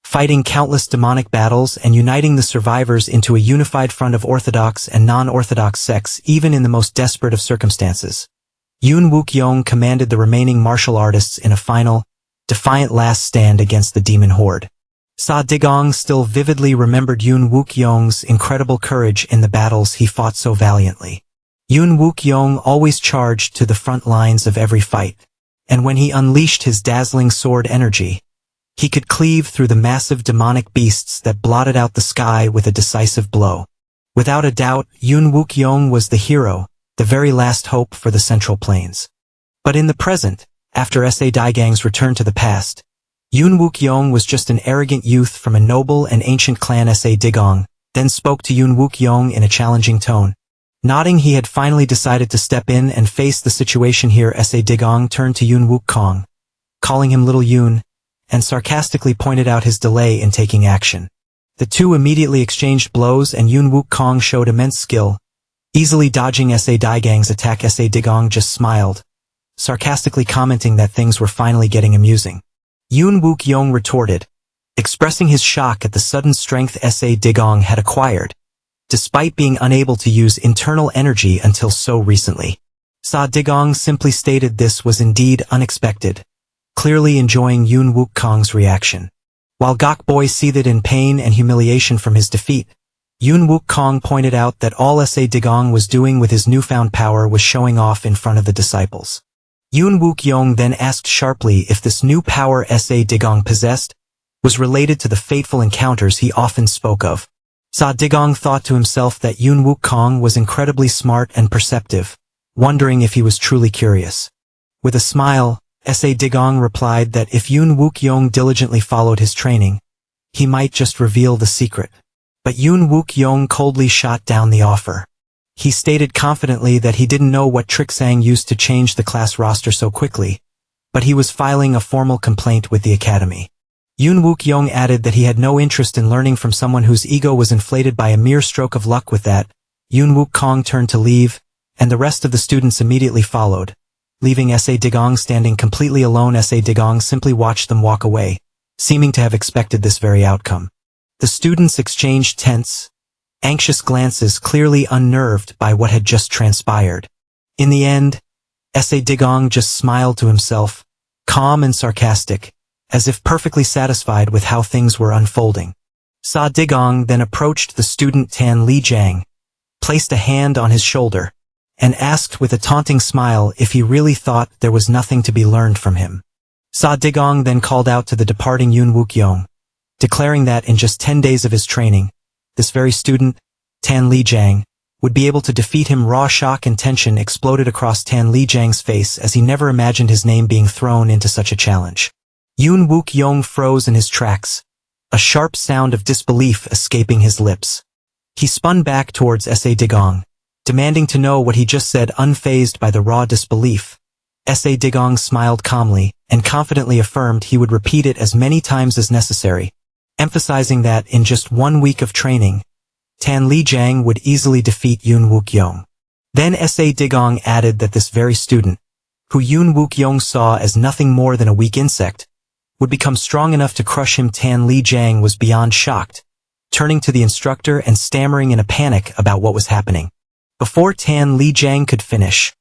fighting countless demonic battles and uniting the survivors into a unified front of orthodox and non-orthodox sects even in the most desperate of circumstances. Yoon Wook-young commanded the remaining martial artists in a final, defiant last stand against the demon horde. Sa Digong still vividly remembered Yoon Wook-young's incredible courage in the battles he fought so valiantly. Yoon Wook-young always charged to the front lines of every fight, and when he unleashed his dazzling sword energy, he could cleave through the massive demonic beasts that blotted out the sky with a decisive blow. Without a doubt, Yoon Wook-young was the hero, the very last hope for the Central Plains. But in the present, after S.A. Daigang's return to the past, Yoon Wook-young was just an arrogant youth from a noble and ancient clan. S.A. Digong then spoke to Yoon Wook-young in a challenging tone. Nodding he had finally decided to step in and face the situation here. S.A. Digong turned to Yoon Wook-kong, calling him Little Yoon, and sarcastically pointed out his delay in taking action. The two immediately exchanged blows and Yoon Wook-kong showed immense skill, easily dodging S.A. Daigang's attack. S.A. Digong just smiled, sarcastically commenting that things were finally getting amusing. Yoon Wook-young retorted, expressing his shock at the sudden strength S.A. Digong had acquired, despite being unable to use internal energy until so recently. Sa Digong simply stated this was indeed unexpected, clearly enjoying Yoon Wook-kong's reaction. While Gok Boy seethed in pain and humiliation from his defeat, Yoon Wook-kong pointed out that all S.A. Digong was doing with his newfound power was showing off in front of the disciples. Yoon Wook-young then asked sharply if this new power S.A. Digong possessed was related to the fateful encounters he often spoke of. Sa Digong thought to himself that Yoon Wook-kong was incredibly smart and perceptive, wondering if he was truly curious. With a smile, S.A. Digong replied that if Yoon Wook-young diligently followed his training, he might just reveal the secret. But Yoon Wook-young coldly shot down the offer. He stated confidently that he didn't know what Trick Sang used to change the class roster so quickly, but he was filing a formal complaint with the academy. Yoon Wook-young added that he had no interest in learning from someone whose ego was inflated by a mere stroke of luck. With that, Yoon Wook-kong turned to leave, and the rest of the students immediately followed, leaving S.A. Digong standing completely alone. S.A. Digong simply watched them walk away, seeming to have expected this very outcome. The students exchanged tense, anxious glances, clearly unnerved by what had just transpired. In the end, S.A. Digong just smiled to himself, calm and sarcastic, as if perfectly satisfied with how things were unfolding. Sa Digong then approached the student Tan Li-jang, placed a hand on his shoulder, and asked with a taunting smile if he really thought there was nothing to be learned from him. Sa Digong then called out to the departing Yoon Wook-young, declaring that in just 10 days of his training, this very student, Tan Li-jang, would be able to defeat him. Raw shock and tension exploded across Tan Li-jang's face as he never imagined his name being thrown into such a challenge. Yoon Wook-young froze in his tracks, a sharp sound of disbelief escaping his lips. He spun back towards S.A. Digong, demanding to know what he just said. Unfazed by the raw disbelief, S.A. Digong smiled calmly and confidently affirmed he would repeat it as many times as necessary, emphasizing that in just 1 week of training, Tan Li-jang would easily defeat Yoon Wook-young. Then S.A. Digong added that this very student, who Yoon Wook-young saw as nothing more than a weak insect, would become strong enough to crush him. Tan Li-jang was beyond shocked, turning to the instructor and stammering in a panic about what was happening. Before Tan Li-jang could finish,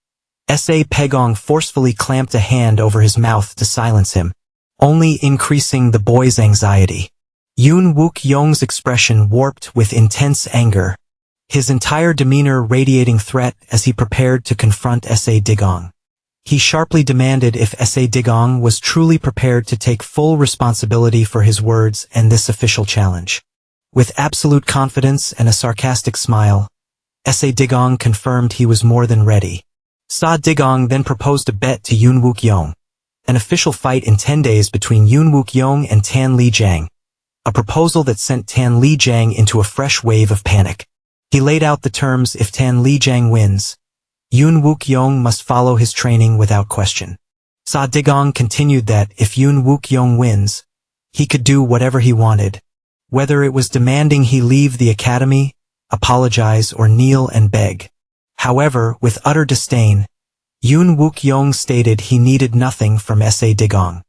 S.A. Pegong forcefully clamped a hand over his mouth to silence him, only increasing the boy's anxiety. Yoon Wook-young's expression warped with intense anger, his entire demeanor radiating threat as he prepared to confront S.A. Digong. He sharply demanded if S.A. Digong was truly prepared to take full responsibility for his words and this official challenge. With absolute confidence and a sarcastic smile, Sa Digong confirmed he was more than ready. Sa Digong then proposed a bet to Yoon Wook-yong, an official fight in 10 days between Yoon Wook-yong and Tan Lee-jang, a proposal that sent Tan Lee-jang into a fresh wave of panic. He laid out the terms: if Tan Lee-jang wins, Yoon Wook-yong must follow his training without question. Sa Digong continued that if Yoon Wook-yong wins, he could do whatever he wanted, whether it was demanding he leave the academy, apologize, or kneel and beg. However, with utter disdain, Yoon Wook-yong stated he needed nothing from Sa Digong.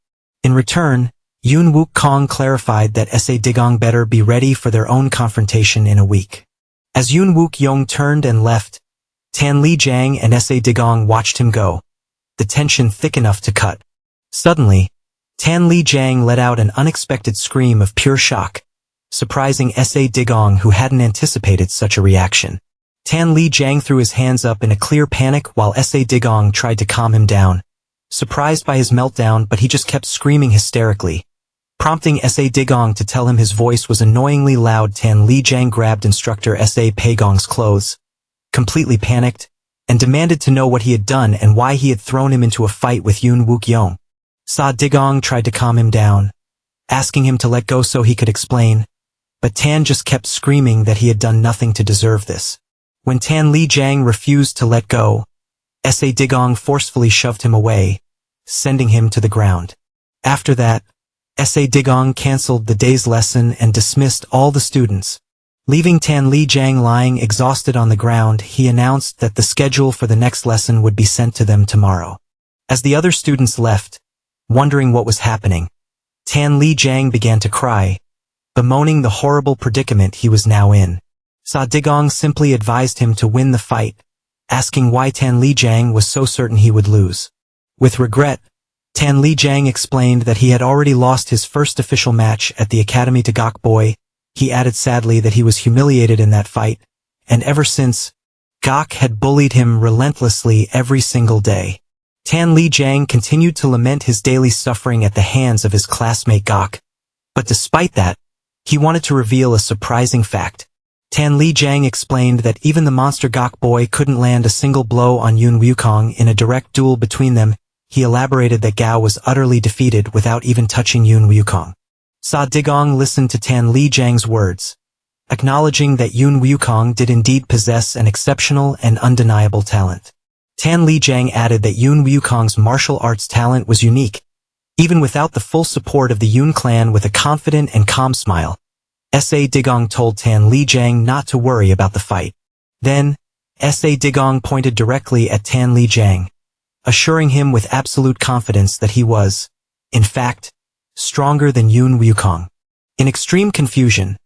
In return, Yoon Wook-kong clarified that Sa Digong better be ready for their own confrontation in a week. As Yoon Wook-yong turned and left, Tan Lee-jang and Sa Digong watched him go, the tension thick enough to cut. Suddenly, Tan Lee-jang let out an unexpected scream of pure shock, surprising Sa Digong, who hadn't anticipated such a reaction. Tan Lee-jang threw his hands up in a clear panic while Sa Digong tried to calm him down, surprised by his meltdown, but he just kept screaming hysterically, prompting Sa Digong to tell him his voice was annoyingly loud. Tan Lee-jang grabbed instructor Sa Pagong's clothes, completely panicked, and demanded to know what he had done and why he had thrown him into a fight with Yoon Wook-yong. Sa Digong tried to calm him down, asking him to let go so he could explain, but Tan just kept screaming that he had done nothing to deserve this. When Tan Lee-jang refused to let go, Sa Digong forcefully shoved him away, sending him to the ground. After that, Sa Digong cancelled the day's lesson and dismissed all the students. Leaving Tan Lee-jang lying exhausted on the ground, he announced that the schedule for the next lesson would be sent to them tomorrow. As the other students left, wondering what was happening, Tan Lee-jang began to cry, bemoaning the horrible predicament he was now in. Sa Digong simply advised him to win the fight, asking why Tan Lee-jang was so certain he would lose. With regret, Tan Lee-jang explained that he had already lost his first official match at the academy to Gok Boy. He added sadly that he was humiliated in that fight, and ever since, Gok had bullied him relentlessly every single day. Tan Lee-jang continued to lament his daily suffering at the hands of his classmate Gok, but despite that, he wanted to reveal a surprising fact. Tan Lee-jang explained that even the monster Gok Boy couldn't land a single blow on Yoon Wook-kong in a direct duel between them. He elaborated that Gao was utterly defeated without even touching Yoon Wook-kong. Sa Digong listened to Tan Lee-jang's words, acknowledging that Yoon Wook-kong did indeed possess an exceptional and undeniable talent. Tan Lee-jang added that Yoon Wook-kong's martial arts talent was unique, even without the full support of the Yoon clan. With a confident and calm smile, Sa Digong told Tan Lee-jang not to worry about the fight. Then, Sa Digong pointed directly at Tan Lee-jang, assuring him with absolute confidence that he was, in fact, stronger than Yoon Wook-kong. In extreme confusion,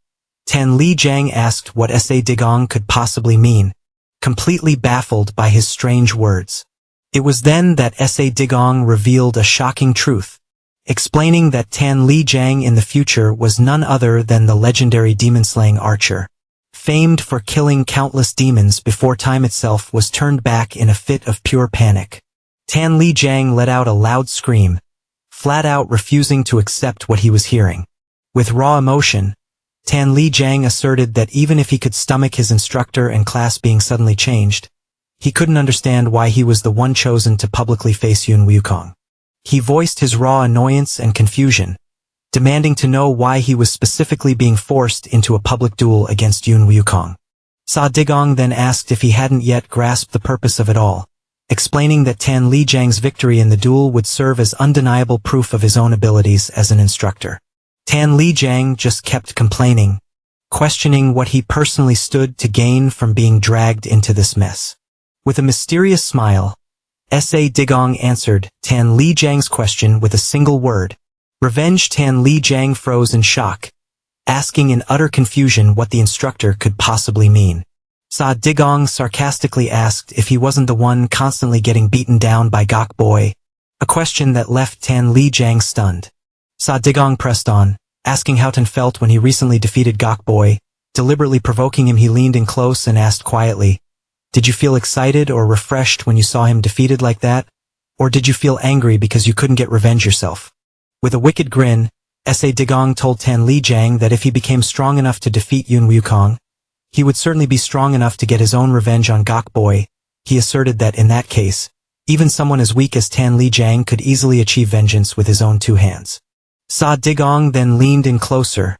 Tan Lee-jang asked what Sa Digong could possibly mean, completely baffled by his strange words. It was then that Sa Digong revealed a shocking truth, explaining that Tan Lee-jang in the future was none other than the legendary demon-slaying archer, famed for killing countless demons before time itself was turned back in a fit of pure panic. Tan Lee-jang let out a loud scream, flat out refusing to accept what he was hearing. With raw emotion, Tan Lee-jang asserted that even if he could stomach his instructor and class being suddenly changed, he couldn't understand why he was the one chosen to publicly face Yoon Wook-kong. He voiced his raw annoyance and confusion, demanding to know why he was specifically being forced into a public duel against Yoon Wook-kong. Sa Digong then asked if he hadn't yet grasped the purpose of it all, explaining that Tan Lee-jang's victory in the duel would serve as undeniable proof of his own abilities as an instructor. Tan Lee-jang just kept complaining, questioning what he personally stood to gain from being dragged into this mess. With a mysterious smile, Sa Digong answered Tan Lee-jang's question with a single word, revenge. Tan Lee-jang froze in shock, asking in utter confusion what the instructor could possibly mean. Sa Digong sarcastically asked if he wasn't the one constantly getting beaten down by Gok Boy, a question that left Tan Lee-jang stunned. Sa Digong pressed on, asking how Tan felt when he recently defeated Gok Boy. Deliberately provoking him, he leaned in close and asked quietly, "Did you feel excited or refreshed when you saw him defeated like that? Or did you feel angry because you couldn't get revenge yourself?" With a wicked grin, S.A. Digong told Tan Li Jiang that if he became strong enough to defeat Yun Wukong, he would certainly be strong enough to get his own revenge on Gok Boy. He asserted that in that case, even someone as weak as Tan Li Jiang could easily achieve vengeance with his own two hands. Sa Digong then leaned in closer,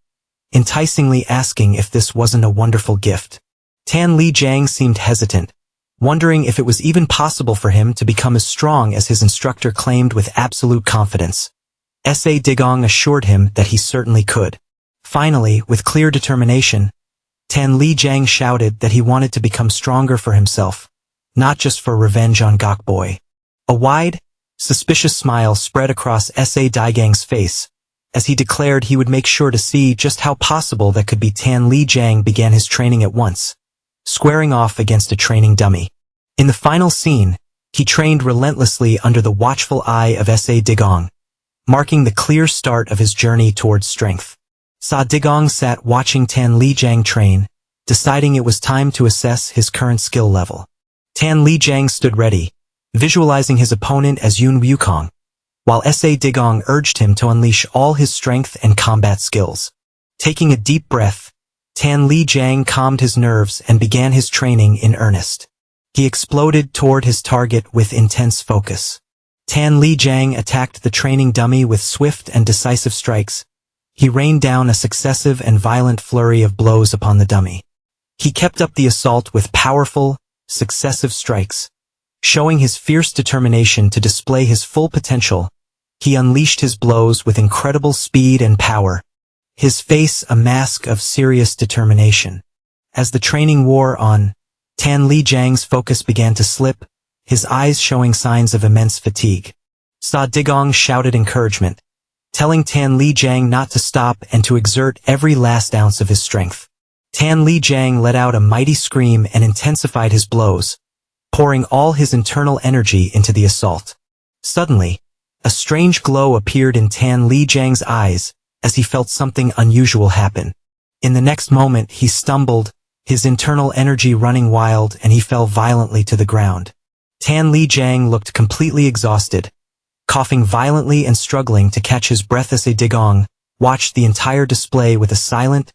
enticingly asking if this wasn't a wonderful gift. Tan Li Jiang seemed hesitant, wondering if it was even possible for him to become as strong as his instructor claimed with absolute confidence. S.A. Digong assured him that he certainly could. Finally, with clear determination, Tan Li Jiang shouted that he wanted to become stronger for himself, not just for revenge on Gok Boy. A wide, suspicious smile spread across S.A. Digong's face, as he declared he would make sure to see just how possible that could be. Tan Li Jiang began his training at once, squaring off against a training dummy. In the final scene, he trained relentlessly under the watchful eye of S.A. Digong, marking the clear start of his journey towards strength. Sa Digong sat watching Tan Li Jiang train, deciding it was time to assess his current skill level. Tan Li Jiang stood ready, visualizing his opponent as Yun Wukong, while S.A. Digong urged him to unleash all his strength and combat skills. Taking a deep breath, Tan Li Jiang calmed his nerves and began his training in earnest. He exploded toward his target with intense focus. Tan Li Jiang attacked the training dummy with swift and decisive strikes. He rained down a successive and violent flurry of blows upon the dummy. He kept up the assault with powerful, successive strikes. Showing his fierce determination to display his full potential, he unleashed his blows with incredible speed and power, his face a mask of serious determination. As the training wore on, Tan Li Jiang's focus began to slip, his eyes showing signs of immense fatigue. Sa Digong shouted encouragement, telling Tan Li Jiang not to stop and to exert every last ounce of his strength. Tan Li Jiang let out a mighty scream and intensified his blows, pouring all his internal energy into the assault. Suddenly, a strange glow appeared in Tan Li Jiang's eyes as he felt something unusual happen. In the next moment he stumbled, his internal energy running wild, and he fell violently to the ground. Tan Li Jiang looked completely exhausted, coughing violently and struggling to catch his breath. S.A. Digong watched the entire display with a silent,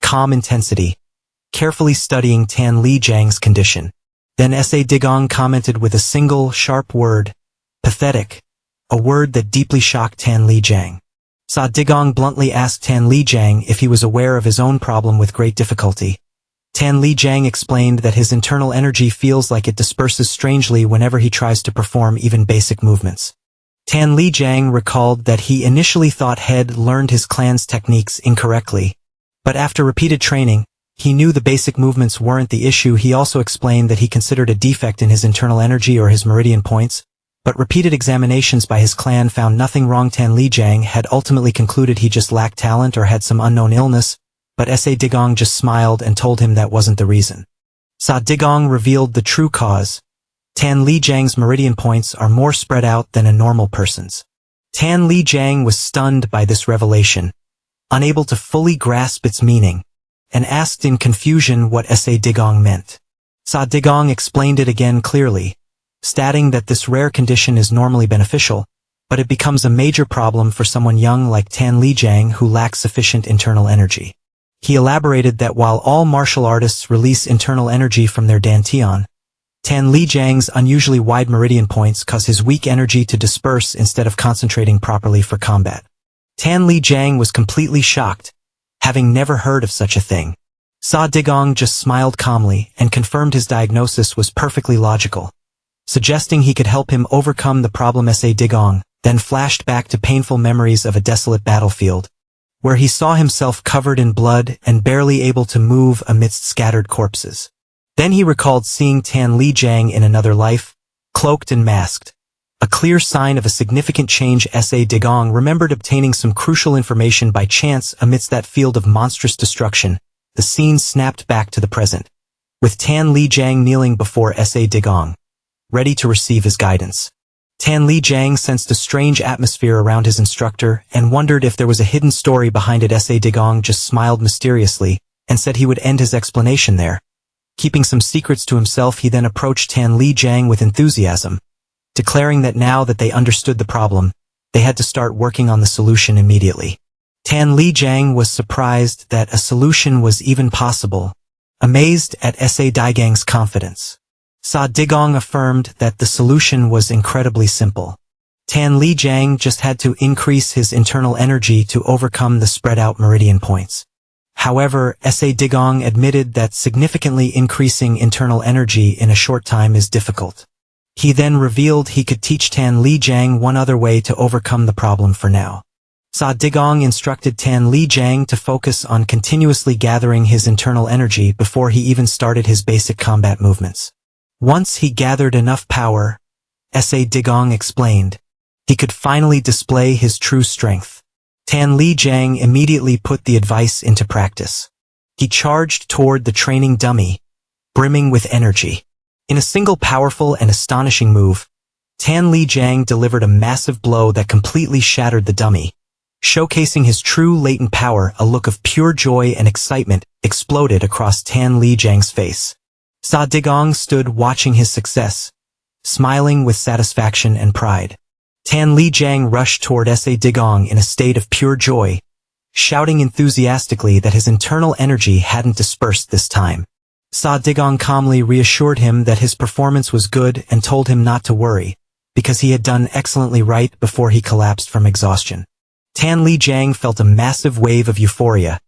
calm intensity, carefully studying Tan Li Jiang's condition. Then S.A. Digong commented with a single, sharp word, "Pathetic," a word that deeply shocked Tan Li Jiang. Sa Digong bluntly asked Tan Li Jiang if he was aware of his own problem with great difficulty. Tan Li Jiang explained that his internal energy feels like it disperses strangely whenever he tries to perform even basic movements. Tan Li Jiang recalled that he initially thought he had learned his clan's techniques incorrectly, but after repeated training, he knew the basic movements weren't the issue. He also explained that he considered a defect in his internal energy or his meridian points, but repeated examinations by his clan found nothing wrong. Tan Li Jiang had ultimately concluded he just lacked talent or had some unknown illness, but S.A. Digong just smiled and told him that wasn't the reason. Sa Digong revealed the true cause. Tan Li Jiang's meridian points are more spread out than a normal person's. Tan Li Jiang was stunned by this revelation, unable to fully grasp its meaning, and asked in confusion what S.A. Digong meant. Sa Digong explained it again clearly, stating that this rare condition is normally beneficial, but it becomes a major problem for someone young like Tan Li Jiang who lacks sufficient internal energy. He elaborated that while all martial artists release internal energy from their dantian, Tan Li Jiang's unusually wide meridian points cause his weak energy to disperse instead of concentrating properly for combat. Tan Li Jiang was completely shocked, having never heard of such a thing. Sa Digong just smiled calmly and confirmed his diagnosis was perfectly logical, suggesting he could help him overcome the problem. S.A. Digong then flashed back to painful memories of a desolate battlefield, where he saw himself covered in blood and barely able to move amidst scattered corpses. Then he recalled seeing Tan Li Jiang in another life, cloaked and masked, a clear sign of a significant change. S.A. Digong remembered obtaining some crucial information by chance amidst that field of monstrous destruction. The scene snapped back to the present, with Tan Li Jiang kneeling before S.A. Digong, ready to receive his guidance. Tan Li Jiang sensed a strange atmosphere around his instructor and wondered if there was a hidden story behind it. S.A. Digong just smiled mysteriously and said he would end his explanation there. Keeping some secrets to himself, he then approached Tan Li Jiang with enthusiasm, declaring that now that they understood the problem, they had to start working on the solution immediately. Tan Li Jiang was surprised that a solution was even possible, amazed at S.A. Daigang's confidence. Sa Digong affirmed that the solution was incredibly simple. Tan Li Jiang just had to increase his internal energy to overcome the spread-out meridian points. However, S.A. Digong admitted that significantly increasing internal energy in a short time is difficult. He then revealed he could teach Tan Li Jiang one other way to overcome the problem for now. Sa Digong instructed Tan Li Jiang to focus on continuously gathering his internal energy before he even started his basic combat movements. Once he gathered enough power, S.A. Digong explained, he could finally display his true strength. Tan Li Jiang immediately put the advice into practice. He charged toward the training dummy, brimming with energy. In a single powerful and astonishing move, Tan Li Jiang delivered a massive blow that completely shattered the dummy. Showcasing his true latent power, a look of pure joy and excitement exploded across Tan Li Jiang's face. Sa Digong stood watching his success, smiling with satisfaction and pride. Tan Li Jiang rushed toward S.A. Digong in a state of pure joy, shouting enthusiastically that his internal energy hadn't dispersed this time. Sa Digong calmly reassured him that his performance was good and told him not to worry, because he had done excellently right before he collapsed from exhaustion. Tan Li Jiang felt a massive wave of euphoria,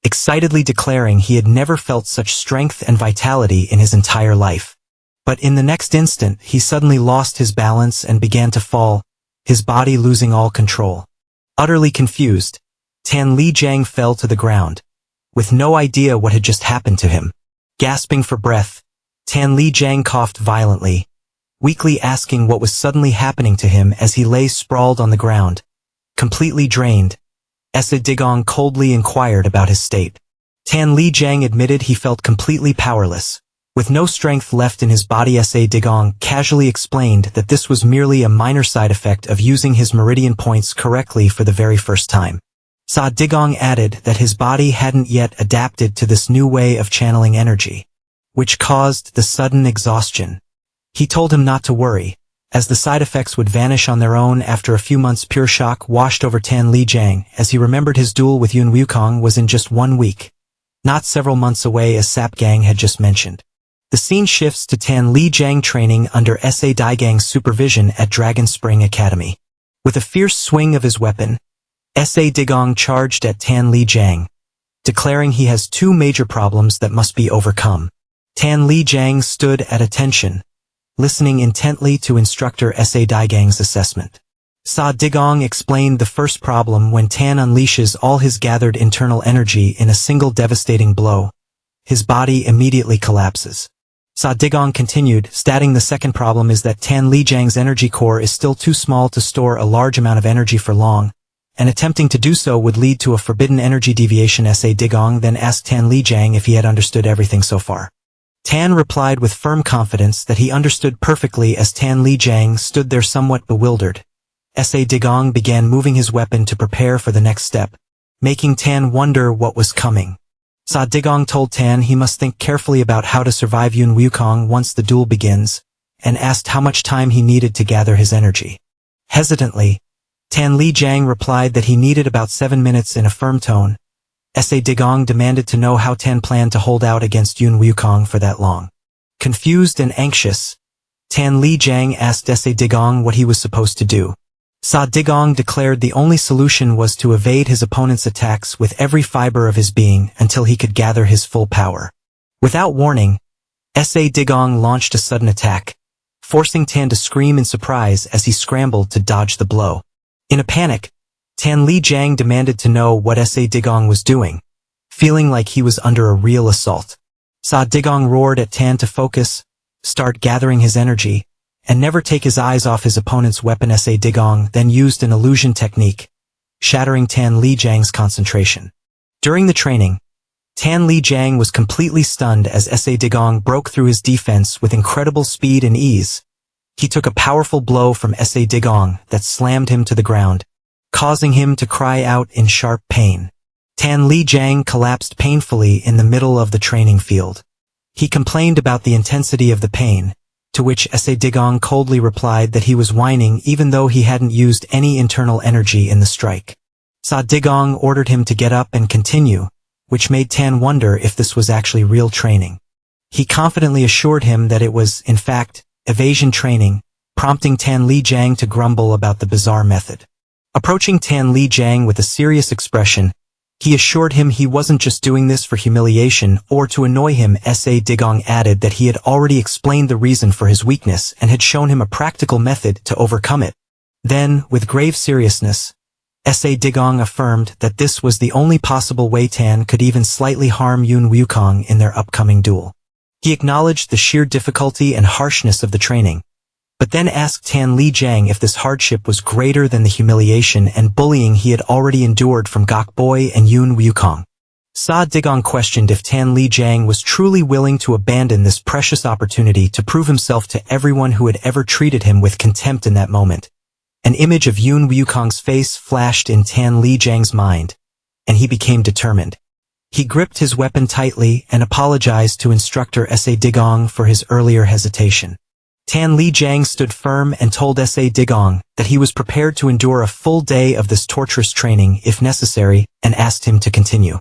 excitedly declaring he had never felt such strength and vitality in his entire life. But in the next instant, he suddenly lost his balance and began to fall, his body losing all control. Utterly confused, Tan Li Jiang fell to the ground, with no idea what had just happened to him. Gasping for breath, Tan Li Jiang coughed violently, weakly asking what was suddenly happening to him as he lay sprawled on the ground. Completely drained, S.A. Digong coldly inquired about his state. Tan Li Jiang admitted he felt completely powerless. With no strength left in his body, S.A. Digong casually explained that this was merely a minor side effect of using his meridian points correctly for the very first time. Sa Digong added that his body hadn't yet adapted to this new way of channeling energy, which caused the sudden exhaustion. He told him not to worry, as the side effects would vanish on their own after a few months. Pure shock washed over Tan Li Jiang as he remembered his duel with Yun Wukong was in just 1 week, not several months away as Sap Gang had just mentioned. The scene shifts to Tan Li Jiang training under S.A. Daigang's supervision at Dragon Spring Academy. With a fierce swing of his weapon, S.A. Digong charged at Tan Li Jiang, declaring he has 2 major problems that must be overcome. Tan Li Jiang stood at attention, listening intently to instructor S.A. Daigang's assessment. Sa Digong explained the first problem: when Tan unleashes all his gathered internal energy in a single devastating blow, his body immediately collapses. Sa Digong continued, stating the second problem is that Tan Li Jiang's energy core is still too small to store a large amount of energy for long, and attempting to do so would lead to a forbidden energy deviation. S.A. Digong then asked Tan Li Jiang if he had understood everything so far. Tan replied with firm confidence that he understood perfectly. As Tan Li Jiang stood there somewhat bewildered, S.A. Digong began moving his weapon to prepare for the next step, making Tan wonder what was coming. Sa Digong told Tan he must think carefully about how to survive Yun Wukong once the duel begins, and asked how much time he needed to gather his energy. Hesitantly, Tan Li Jiang replied that he needed about 7 minutes. In a firm tone, S.A. Digong demanded to know how Tan planned to hold out against Yun Wukong for that long. Confused and anxious, Tan Li Jiang asked S.A. Digong what he was supposed to do. Sa Digong declared the only solution was to evade his opponent's attacks with every fiber of his being until he could gather his full power. Without warning, S.A. Digong launched a sudden attack, forcing Tan to scream in surprise as he scrambled to dodge the blow. In a panic, Tan Li Jiang demanded to know what S.A. Digong was doing, feeling like he was under a real assault. Sa Digong roared at Tan to focus, start gathering his energy, and never take his eyes off his opponent's weapon. S.A. Digong then used an illusion technique, shattering Tan Li Jiang's concentration. During the training, Tan Li Jiang was completely stunned as S.A. Digong broke through his defense with incredible speed and ease. He took a powerful blow from S.A. Digong that slammed him to the ground, causing him to cry out in sharp pain. Tan Li Jiang collapsed painfully in the middle of the training field. He complained about the intensity of the pain, to which S.A. Digong coldly replied that he was whining even though he hadn't used any internal energy in the strike. Sa Digong ordered him to get up and continue, which made Tan wonder if this was actually real training. He confidently assured him that it was, in fact, evasion training, prompting Tan Lijiang to grumble about the bizarre method. Approaching Tan Lijiang with a serious expression, he assured him he wasn't just doing this for humiliation or to annoy him. Sa Digong added that he had already explained the reason for his weakness and had shown him a practical method to overcome it. Then, with grave seriousness, Sa Digong affirmed that this was the only possible way Tan could even slightly harm Yun Wukong in their upcoming duel. He acknowledged the sheer difficulty and harshness of the training, but then asked Tan Lijiang if this hardship was greater than the humiliation and bullying he had already endured from Gok Boy and Yun Wukong. Sa Digong questioned if Tan Lijiang was truly willing to abandon this precious opportunity to prove himself to everyone who had ever treated him with contempt in that moment. An image of Yun Wukong's face flashed in Tan Lijiang's mind, and he became determined. He gripped his weapon tightly and apologized to instructor Sa Digong for his earlier hesitation. Tan Lijiang stood firm and told Sa Digong that he was prepared to endure a full day of this torturous training if necessary and asked him to continue.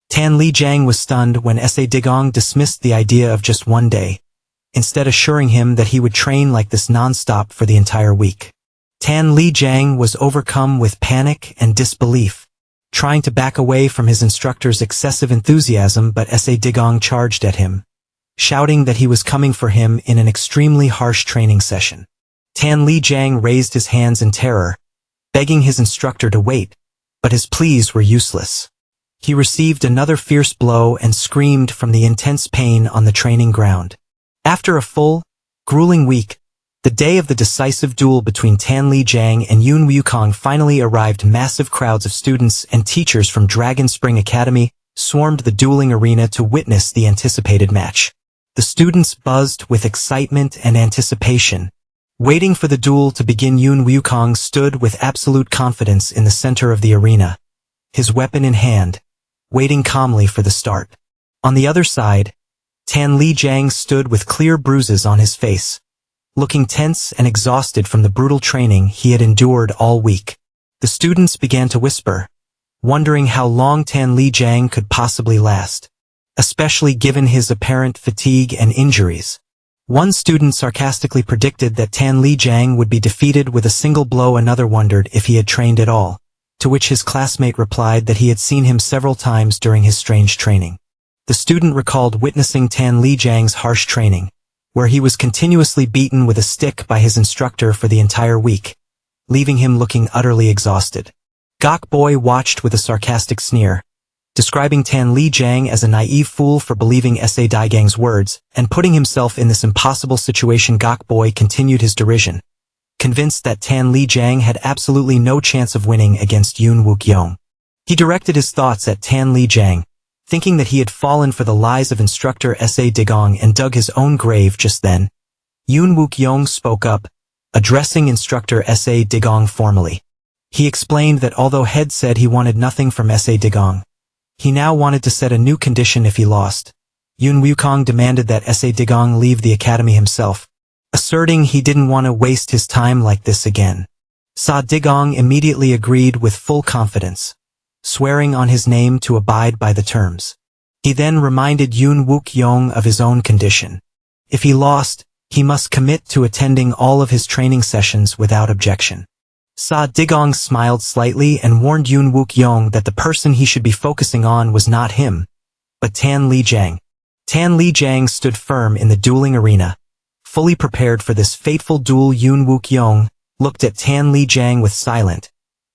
Tan Lijiang was stunned when Sa Digong dismissed the idea of just one day, instead assuring him that he would train like this non-stop for the entire week. Tan Lijiang was overcome with panic and disbelief, trying to back away from his instructor's excessive enthusiasm, but Sa Digong charged at him, shouting that he was coming for him in an extremely harsh training session. Tan Lijiang raised his hands in terror, begging his instructor to wait, but his pleas were useless. He received another fierce blow and screamed from the intense pain on the training ground. After a full, grueling week, the day of the decisive duel between Tan Lijiang and Yun Wukong finally arrived. Massive crowds of students and teachers from Dragon Spring Academy swarmed the dueling arena to witness the anticipated match. The students buzzed with excitement and anticipation. Waiting for the duel to begin, Yun Wukong stood with absolute confidence in the center of the arena, his weapon in hand, waiting calmly for the start. On the other side, Tan Lijiang stood with clear bruises on his face, looking tense and exhausted from the brutal training he had endured all week. The students began to whisper, wondering how long Tan Lijiang could possibly last, especially given his apparent fatigue and injuries. One student sarcastically predicted that Tan Lijiang would be defeated with a single blow. Another wondered if he had trained at all, to which his classmate replied that he had seen him several times during his strange training. The student recalled witnessing Tan Lijiang's harsh training, where he was continuously beaten with a stick by his instructor for the entire week, leaving him looking utterly exhausted. Gok Boy watched with a sarcastic sneer, describing Tan Lijiang as a naive fool for believing Sa Digong's words and putting himself in this impossible situation. Gok Boy continued his derision, convinced that Tan Lijiang had absolutely no chance of winning against Yun Wukong. He directed his thoughts at Tan Lijiang, thinking that he had fallen for the lies of instructor Sa Digong and dug his own grave. Just then, Yun Wukong spoke up, addressing instructor Sa Digong formally. He explained that although Head said he wanted nothing from Sa Digong, he now wanted to set a new condition if he lost. Yun Wukong demanded that Sa Digong leave the academy himself, asserting he didn't want to waste his time like this again. Sa Digong immediately agreed with full confidence, swearing on his name to abide by the terms. He then reminded Yun Wukong of his own condition. If he lost, he must commit to attending all of his training sessions without objection. Sa Digong smiled slightly and warned Yun Wukong that the person he should be focusing on was not him, but Tan Lijiang. Tan Lijiang stood firm in the dueling arena, fully prepared for this fateful duel. Yun Wukong looked at Tan Lijiang with silent,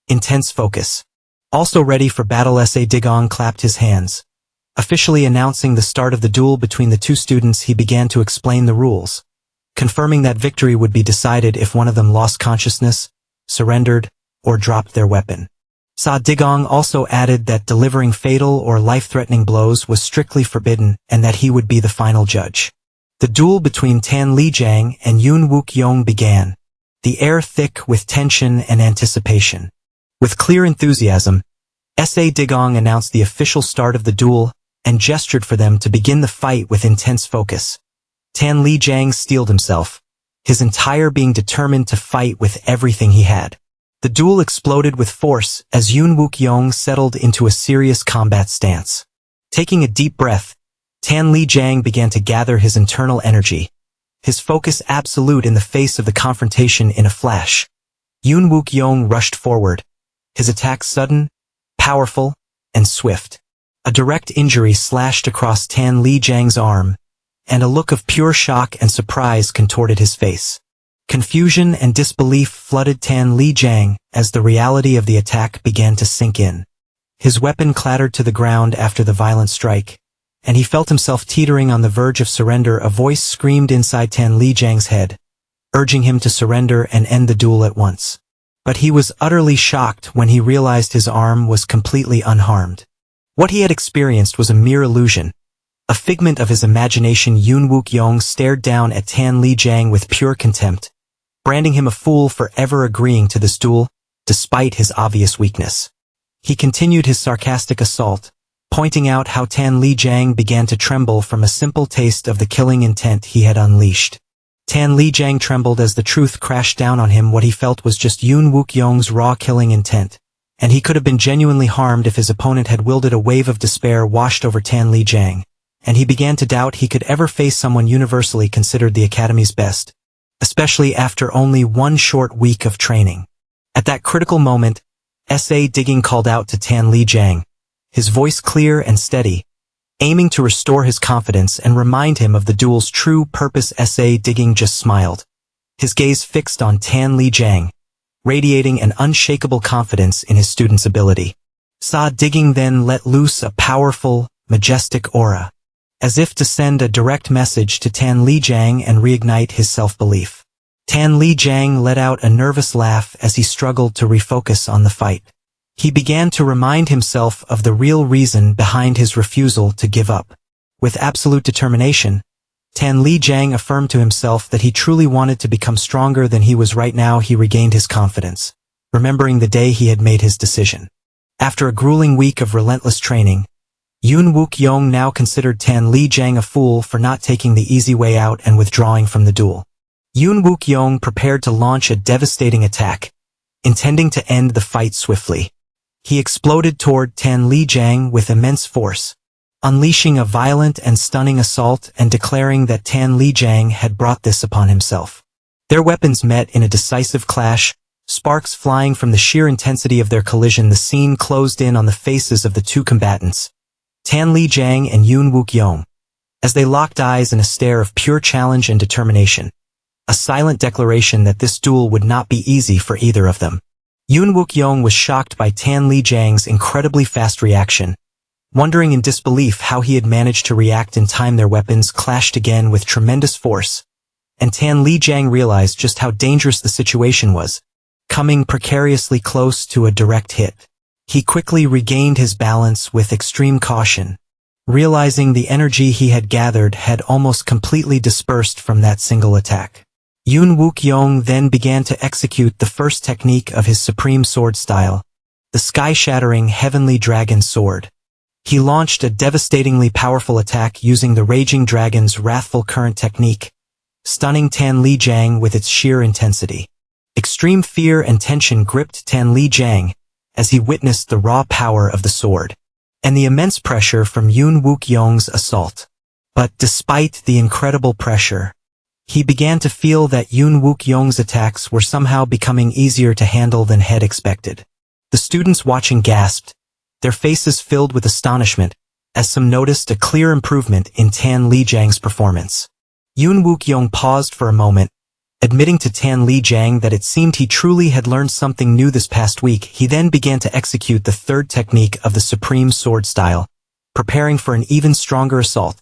intense focus. Also ready for battle, Sa Digong clapped his hands. Officially announcing the start of the duel between the two students, he began to explain the rules, confirming that victory would be decided if one of them lost consciousness, surrendered, or dropped their weapon. Sa Digong also added that delivering fatal or life-threatening blows was strictly forbidden and that he would be the final judge. The duel between Tan Lijiang and Yun Wukong began, the air thick with tension and anticipation. With clear enthusiasm, Sa Digong announced the official start of the duel and gestured for them to begin the fight with intense focus. Tan Lijiang steeled himself, his entire being determined to fight with everything he had. The duel exploded with force as Yoon Wook-young settled into a serious combat stance. Taking a deep breath, Tan Lee Jang began to gather his internal energy, his focus absolute in the face of the confrontation in a flash. Yoon Wook-young rushed forward, his attack sudden, powerful, and swift. A direct injury slashed across Tan Lee Jang's arm, and a look of pure shock and surprise contorted his face. Confusion and disbelief flooded Tan Lee Jang as the reality of the attack began to sink in. His weapon clattered to the ground after the violent strike, and he felt himself teetering on the verge of surrender. A voice screamed inside Tan Lee Jang's head, urging him to surrender and end the duel at once. But he was utterly shocked when he realized his arm was completely unharmed. What he had experienced was a mere illusion, a figment of his imagination. Yoon Wook-young stared down at Tan Lee Jang with pure contempt, branding him a fool for ever agreeing to this duel, despite his obvious weakness. He continued his sarcastic assault, pointing out how Tan Lee Jang began to tremble from a simple taste of the killing intent he had unleashed. Tan Lee Jang trembled as the truth crashed down on him. What he felt was just Yoon Wook-young's raw killing intent, and he could have been genuinely harmed if his opponent had wielded. A wave of despair washed over Tan Lee Jang, and he began to doubt he could ever face someone universally considered the Academy's best, especially after only one short week of training. At that critical moment, S.A. Digging called out to Tan Lee Jang, his voice clear and steady, aiming to restore his confidence and remind him of the duel's true purpose. S.A. Digging just smiled, his gaze fixed on Tan Lee Jang, radiating an unshakable confidence in his student's ability. Sa Digging then let loose a powerful, majestic aura, as if to send a direct message to Tan Lee Jang and reignite his self-belief. Tan Lee Jang let out a nervous laugh as he struggled to refocus on the fight. He began to remind himself of the real reason behind his refusal to give up. With absolute determination, Tan Lee Jang affirmed to himself that he truly wanted to become stronger than he was right now. He regained his confidence, remembering the day he had made his decision. After a grueling week of relentless training, Yoon Wook-young now considered Tan Lee Jang a fool for not taking the easy way out and withdrawing from the duel. Yoon Wook-young prepared to launch a devastating attack, intending to end the fight swiftly. He exploded toward Tan Lee Jang with immense force, unleashing a violent and stunning assault and declaring that Tan Lee Jang had brought this upon himself. Their weapons met in a decisive clash, sparks flying from the sheer intensity of their collision. The scene closed in on the faces of the two combatants, Tan Lee Jang and Yoon Wook-young, as they locked eyes in a stare of pure challenge and determination, a silent declaration that this duel would not be easy for either of them. Yoon Wook-young was shocked by Tan Lee Jang's incredibly fast reaction, wondering in disbelief how he had managed to react in time. Their weapons clashed again with tremendous force, and Tan Lee Jang realized just how dangerous the situation was, coming precariously close to a direct hit. He quickly regained his balance with extreme caution, realizing the energy he had gathered had almost completely dispersed from that single attack. Yoon Wook-young then began to execute the first technique of his supreme sword style, the sky-shattering Heavenly Dragon Sword. He launched a devastatingly powerful attack using the Raging Dragon's Wrathful Current technique, stunning Tan Lee Jang with its sheer intensity. Extreme fear and tension gripped Tan Lee Jang as he witnessed the raw power of the sword and the immense pressure from Yoon Wook-young's assault. But despite the incredible pressure, he began to feel that Yoon Wook-young's attacks were somehow becoming easier to handle than had expected. The students watching gasped, their faces filled with astonishment, as some noticed a clear improvement in Tan Lee Jang's performance. Yoon Wook-young paused for a moment, admitting to Tan Lee Jang that it seemed he truly had learned something new this past week. He then began to execute the third technique of the Supreme Sword style, preparing for an even stronger assault.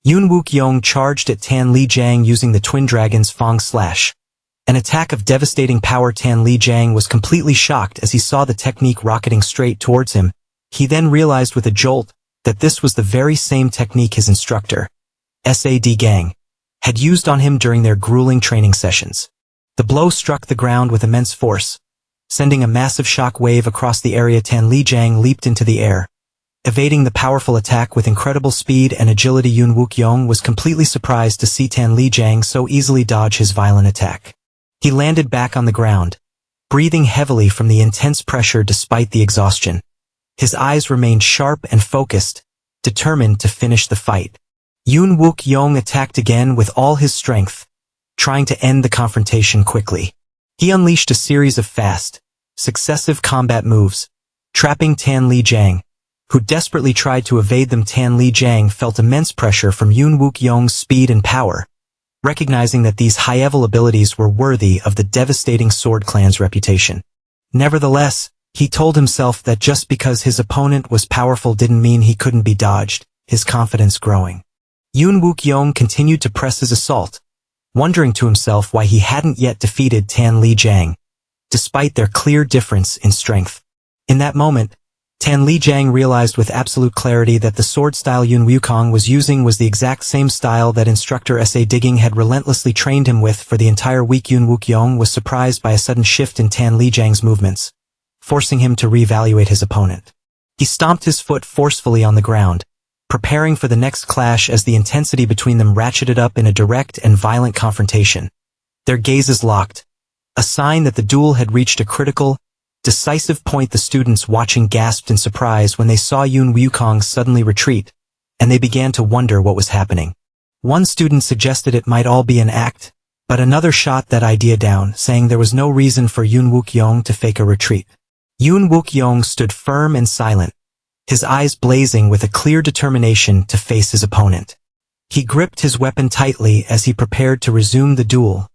Yoon Wook-young charged at Tan Lee Jang using the Twin Dragon's Fang Slash, an attack of devastating power. Tan Lee Jang was completely shocked as he saw the technique rocketing straight towards him. He then realized with a jolt that this was the very same technique his instructor, S.A. Digging, had used on him during their grueling training sessions. The blow struck the ground with immense force, sending a massive shock wave across the area. Tan Lee Jang leaped into the air, evading the powerful attack with incredible speed and agility. Yoon Wook-young was completely surprised to see Tan Lee Jang so easily dodge his violent attack. He landed back on the ground, breathing heavily from the intense pressure despite the exhaustion. His eyes remained sharp and focused, determined to finish the fight. Yoon Wook-young attacked again with all his strength, trying to end the confrontation quickly. He unleashed a series of fast, successive combat moves, trapping Tan Li-jang, who desperately tried to evade them. Tan Li-jang felt immense pressure from Yoon Wook-young's speed and power, recognizing that these high-level abilities were worthy of the devastating Sword Clan's reputation. Nevertheless, he told himself that just because his opponent was powerful didn't mean he couldn't be dodged, his confidence growing. Yoon Wook-young continued to press his assault, wondering to himself why he hadn't yet defeated Tan Li-jang, despite their clear difference in strength. In that moment, Tan Li-jang realized with absolute clarity that the sword style Yoon Wook-young was using was the exact same style that instructor SA Digging had relentlessly trained him with for the entire week. Yoon Wook-young was surprised by a sudden shift in Tan Li-jang's movements, forcing him to reevaluate his opponent. He stomped his foot forcefully on the ground, preparing for the next clash as the intensity between them ratcheted up in a direct and violent confrontation. Their gazes locked, a sign that the duel had reached a critical, decisive point. The students watching gasped in surprise when they saw Yoon Wook-young suddenly retreat, and they began to wonder what was happening. One student suggested it might all be an act, but another shot that idea down, saying there was no reason for Yoon Wook-young to fake a retreat. Yoon Wook-young stood firm and silent, his eyes blazing with a clear determination to face his opponent. He gripped his weapon tightly as he prepared to resume the duel,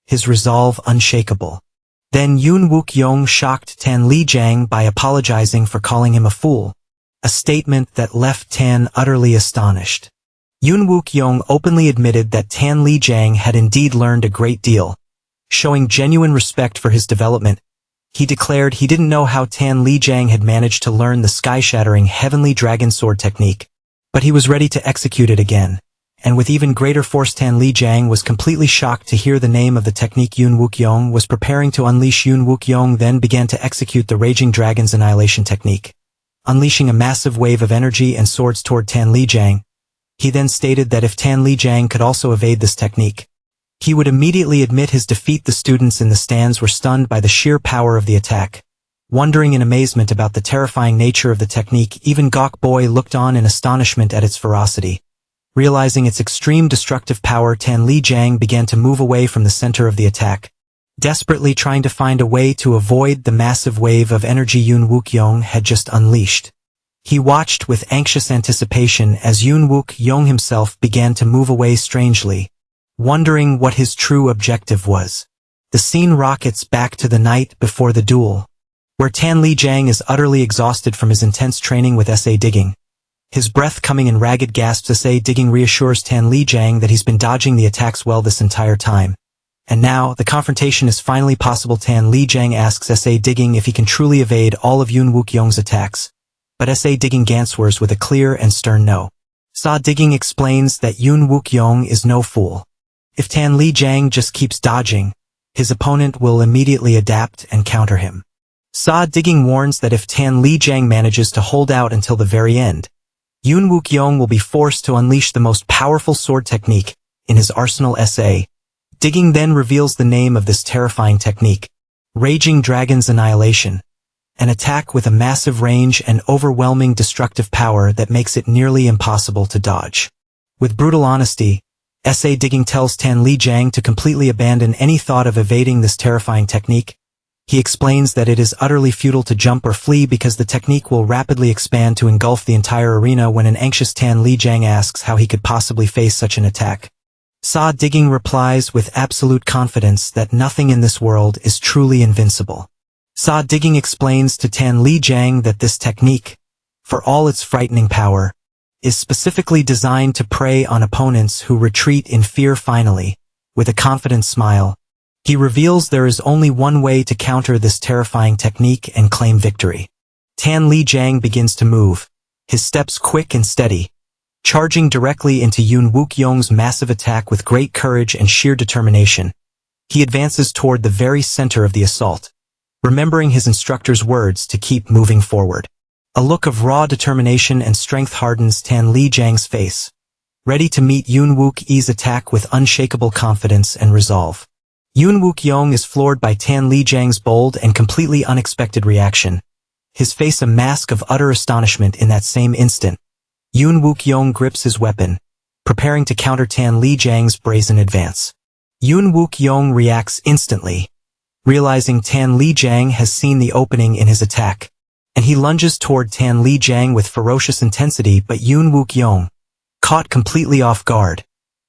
his resolve unshakable. Then Yoon Wook-young shocked Tan Li-jang by apologizing for calling him a fool, a statement that left Tan utterly astonished. Yoon Wook-young openly admitted that Tan Li-jang had indeed learned a great deal, showing genuine respect for his development. He declared he didn't know how Tan Li-jang had managed to learn the sky-shattering Heavenly Dragon Sword technique, but he was ready to execute it again, and with even greater force. Tan Li-jang was completely shocked to hear the name of the technique Yoon Wook-young was preparing to unleash. Yoon Wook-young then began to execute the Raging Dragon's Annihilation technique, unleashing a massive wave of energy and swords toward Tan Li-jang. He then stated that if Tan Li-jang could also evade this technique, he would immediately admit his defeat. The students in the stands were stunned by the sheer power of the attack. Wondering in amazement about the terrifying nature of the technique, even Gok Boy looked on in astonishment at its ferocity. Realizing its extreme destructive power, Tan Li-jang began to move away from the center of the attack, desperately trying to find a way to avoid the massive wave of energy Yoon Wook-young had just unleashed. He watched with anxious anticipation as Yoon Wook-young himself began to move away strangely, wondering what his true objective was. The scene rockets back to the night before the duel, where Tan Li-jang is utterly exhausted from his intense training with SA Digging. His breath coming in ragged gasps. SA Digging reassures Tan Li-jang that he's been dodging the attacks well this entire time. And now, the confrontation is finally possible. Tan Li-jang asks SA Digging if he can truly evade all of Yoon Wook-young's attacks, but SA Digging answers with a clear and stern no. SA Digging explains that Yoon Wook-young is no fool. If Tan Li-jang just keeps dodging, his opponent will immediately adapt and counter him. SA Digging warns that if Tan Li-jang manages to hold out until the very end, Yoon Wook-young will be forced to unleash the most powerful sword technique in his arsenal. SA Digging then reveals the name of this terrifying technique: Raging Dragon's Annihilation, an attack with a massive range and overwhelming destructive power that makes it nearly impossible to dodge. With brutal honesty, SA Digging tells Tan Li-jang to completely abandon any thought of evading this terrifying technique. He explains that it is utterly futile to jump or flee because the technique will rapidly expand to engulf the entire arena. When an anxious Tan Li-jang asks how he could possibly face such an attack, SA Digging replies with absolute confidence that nothing in this world is truly invincible. SA Digging explains to Tan Li-jang that this technique, for all its frightening power, is specifically designed to prey on opponents who retreat in fear. Finally, with a confident smile, he reveals there is only one way to counter this terrifying technique and claim victory. Tan Li-jang begins to move, his steps quick and steady, charging directly into Yoon Wook-young's massive attack with great courage and sheer determination. He advances toward the very center of the assault, remembering his instructor's words to keep moving forward. A look of raw determination and strength hardens Tan Li-jang's face, ready to meet Yoon Wook-ye's attack with unshakable confidence and resolve. Yoon Wook-young is floored by Tan Lee-jang's bold and completely unexpected reaction. His face a mask of utter astonishment in that same instant. Yoon Wook-young grips his weapon, preparing to counter Tan Lee-jang's brazen advance. Yoon Wook-young reacts instantly, realizing Tan Lee-jang has seen the opening in his attack, and he lunges toward Tan Lee-jang with ferocious intensity, but Yoon Wook-young, caught completely off guard,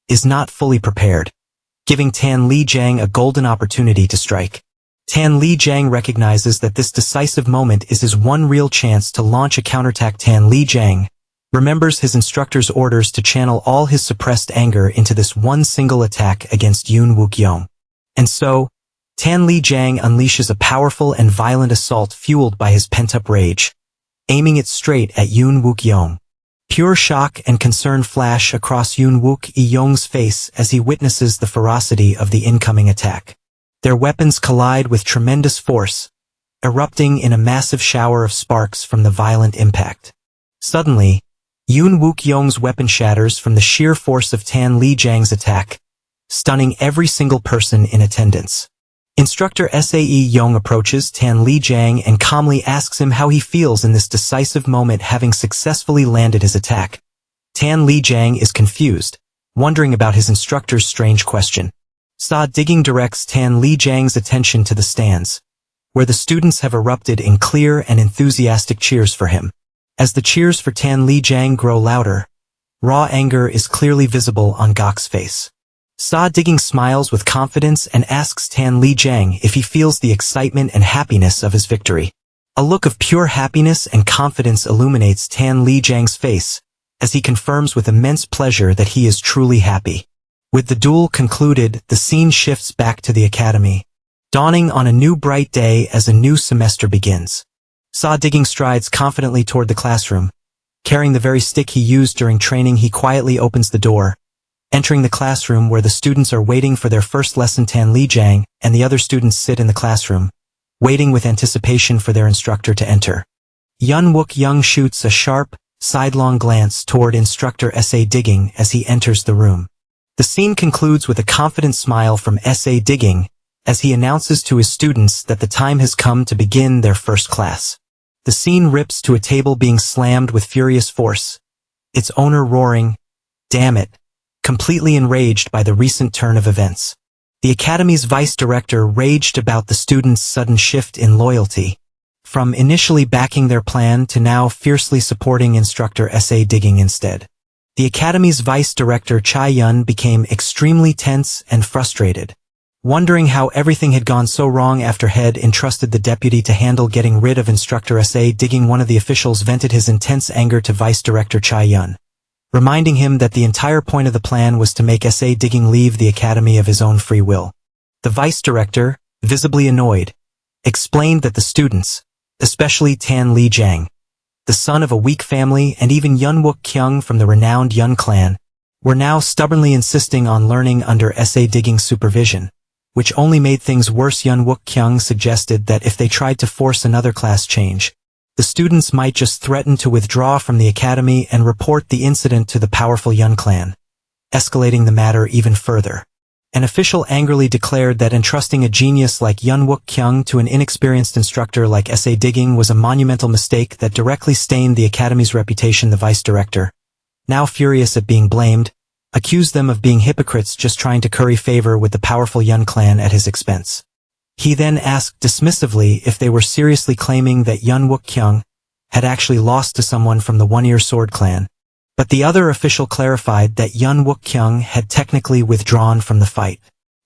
is not fully prepared, giving Tan Lee-jang a golden opportunity to strike. Tan Lee-jang recognizes that this decisive moment is his one real chance to launch a counterattack. Tan Lee-jang remembers his instructor's orders to channel all his suppressed anger into this one single attack against Yoon Wook-young. And so, Tan Lee-jang unleashes a powerful and violent assault fueled by his pent-up rage, aiming it straight at Yoon Wook-young. Pure shock and concern flash across Yoon Wook-young's face as he witnesses the ferocity of the incoming attack. Their weapons collide with tremendous force, erupting in a massive shower of sparks from the violent impact. Suddenly, Yoon Wook-young's weapon shatters from the sheer force of Tan Lee-jang's attack, stunning every single person in attendance. Instructor Sae Young approaches Tan Lee-jang and calmly asks him how he feels in this decisive moment, having successfully landed his attack. Tan Lee-jang is confused, wondering about his instructor's strange question. Sae Digging directs Tan Lee-jang's attention to the stands, where the students have erupted in clear and enthusiastic cheers for him. As the cheers for Tan Lee-jang grow louder, raw anger is clearly visible on Gok's face. Sae Digging smiles with confidence and asks Tan Lee-jang if he feels the excitement and happiness of his victory. A look of pure happiness and confidence illuminates Tan Lee-jang's face, as he confirms with immense pleasure that he is truly happy. With the duel concluded, the scene shifts back to the academy, dawning on a new bright day as a new semester begins. Sae Digging strides confidently toward the classroom. Carrying the very stick he used during training, he quietly opens the door, entering the classroom where the students are waiting for their first lesson. Tan Lee-jang and the other students sit in the classroom, waiting with anticipation for their instructor to enter. Yoon Wook-young shoots a sharp, sidelong glance toward instructor Sae Digging as he enters the room. The scene concludes with a confident smile from Sae Digging as he announces to his students that the time has come to begin their first class. The scene rips to a table being slammed with furious force, its owner roaring, "Damn it," completely enraged by the recent turn of events. The academy's vice director raged about the students' sudden shift in loyalty, from initially backing their plan to now fiercely supporting instructor Sae Digging instead. The academy's vice director Chae-yun became extremely tense and frustrated, wondering how everything had gone so wrong after head entrusted the deputy to handle getting rid of instructor Sae Digging. One of the officials vented his intense anger to vice director Chae-yun, reminding him that the entire point of the plan was to make Sae Digging leave the academy of his own free will. The vice director, visibly annoyed, explained that the students, especially Tan Lee-jang, the son of a weak family, and even Yoon Wook-young from the renowned Yun clan, were now stubbornly insisting on learning under Sae Digging's supervision, which only made things worse. Yoon Wook-young suggested that if they tried to force another class change, the students might just threaten to withdraw from the academy and report the incident to the powerful Yun clan, escalating the matter even further. An official angrily declared that entrusting a genius like Yoon Wook-young to an inexperienced instructor like Sae Digging was a monumental mistake that directly stained the academy's reputation. The vice director, now furious at being blamed, accused them of being hypocrites just trying to curry favor with the powerful Yun clan at his expense. He then asked dismissively if they were seriously claiming that Yoon Wook-young had actually lost to someone from the One-Ear Sword clan, but the other official clarified that Yoon Wook-young had technically withdrawn from the fight.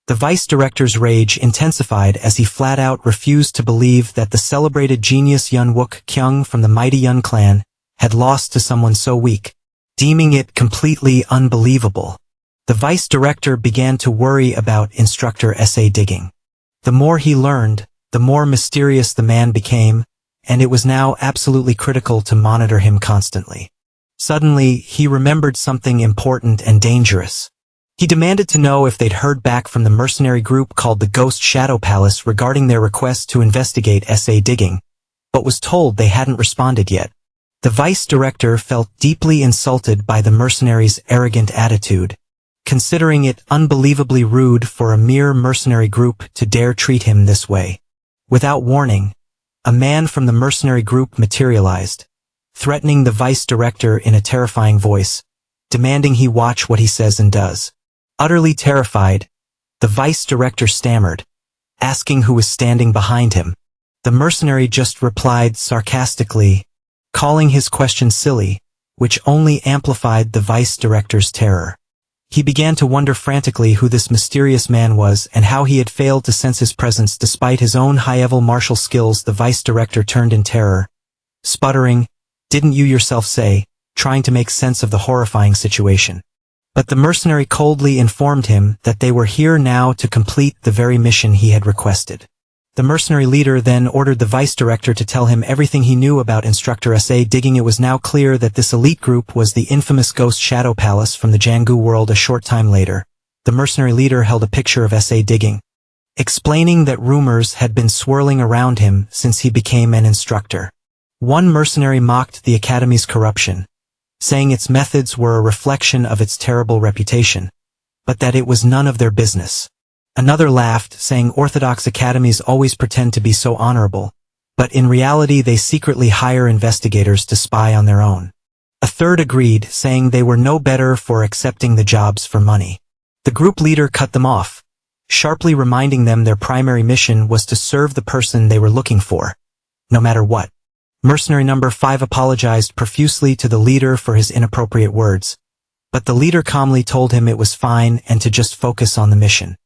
The vice director's rage intensified as he flat-out refused to believe that the celebrated genius Yoon Wook-young from the mighty Yun clan had lost to someone so weak, deeming it completely unbelievable. The vice director began to worry about instructor Sae Digging. The more he learned, the more mysterious the man became, and it was now absolutely critical to monitor him constantly. Suddenly, he remembered something important and dangerous. He demanded to know if they'd heard back from the mercenary group called the Ghost Shadow Palace regarding their request to investigate Sae Digging, but was told they hadn't responded yet. The vice director felt deeply insulted by the mercenaries' arrogant attitude, considering it unbelievably rude for a mere mercenary group to dare treat him this way. Without warning, a man from the mercenary group materialized, threatening the vice director in a terrifying voice, demanding he watch what he says and does. Utterly terrified, the vice director stammered, asking who was standing behind him. The mercenary just replied sarcastically, calling his question silly, which only amplified the vice director's terror. He began to wonder frantically who this mysterious man was and how he had failed to sense his presence despite his own high-level martial skills. The vice director turned in terror, sputtering, "Didn't you yourself say," trying to make sense of the horrifying situation. But the mercenary coldly informed him that they were here now to complete the very mission he had requested. The mercenary leader then ordered the vice director to tell him everything he knew about Instructor S.A. Digging. It was now clear that this elite group was the infamous Ghost Shadow Palace from the Jangu world. A short time later, the mercenary leader held a picture of S.A. Digging, explaining that rumors had been swirling around him since he became an instructor. One mercenary mocked the academy's corruption, saying its methods were a reflection of its terrible reputation, but that it was none of their business. Another laughed, saying orthodox academies always pretend to be so honorable, but in reality they secretly hire investigators to spy on their own. A third agreed, saying they were no better for accepting the jobs for money. The group leader cut them off, sharply reminding them their primary mission was to serve the person they were looking for, no matter what. Mercenary number 5 apologized profusely to the leader for his inappropriate words, but the leader calmly told him it was fine and to just focus on the mission.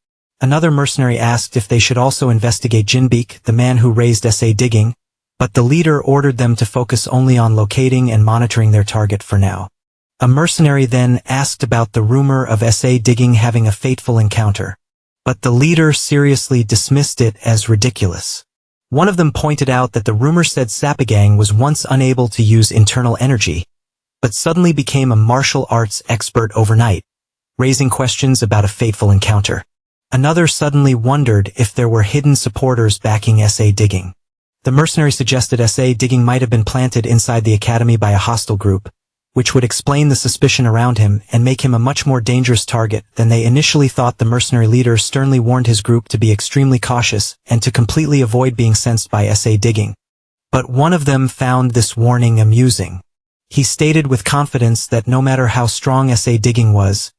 Another mercenary asked if they should also investigate Jinbeek, the man who raised S.A. Digging, but the leader ordered them to focus only on locating and monitoring their target for now. A mercenary then asked about the rumor of S.A. Digging having a fateful encounter, but the leader seriously dismissed it as ridiculous. One of them pointed out that the rumor said Sapagang was once unable to use internal energy, but suddenly became a martial arts expert overnight, raising questions about a fateful encounter. Another suddenly wondered if there were hidden supporters backing S.A. Digging. The mercenary suggested S.A. Digging might have been planted inside the academy by a hostile group, which would explain the suspicion around him and make him a much more dangerous target than they initially thought. The mercenary leader sternly warned his group to be extremely cautious and to completely avoid being sensed by S.A. Digging. But one of them found this warning amusing. He stated with confidence that no matter how strong S.A. Digging was,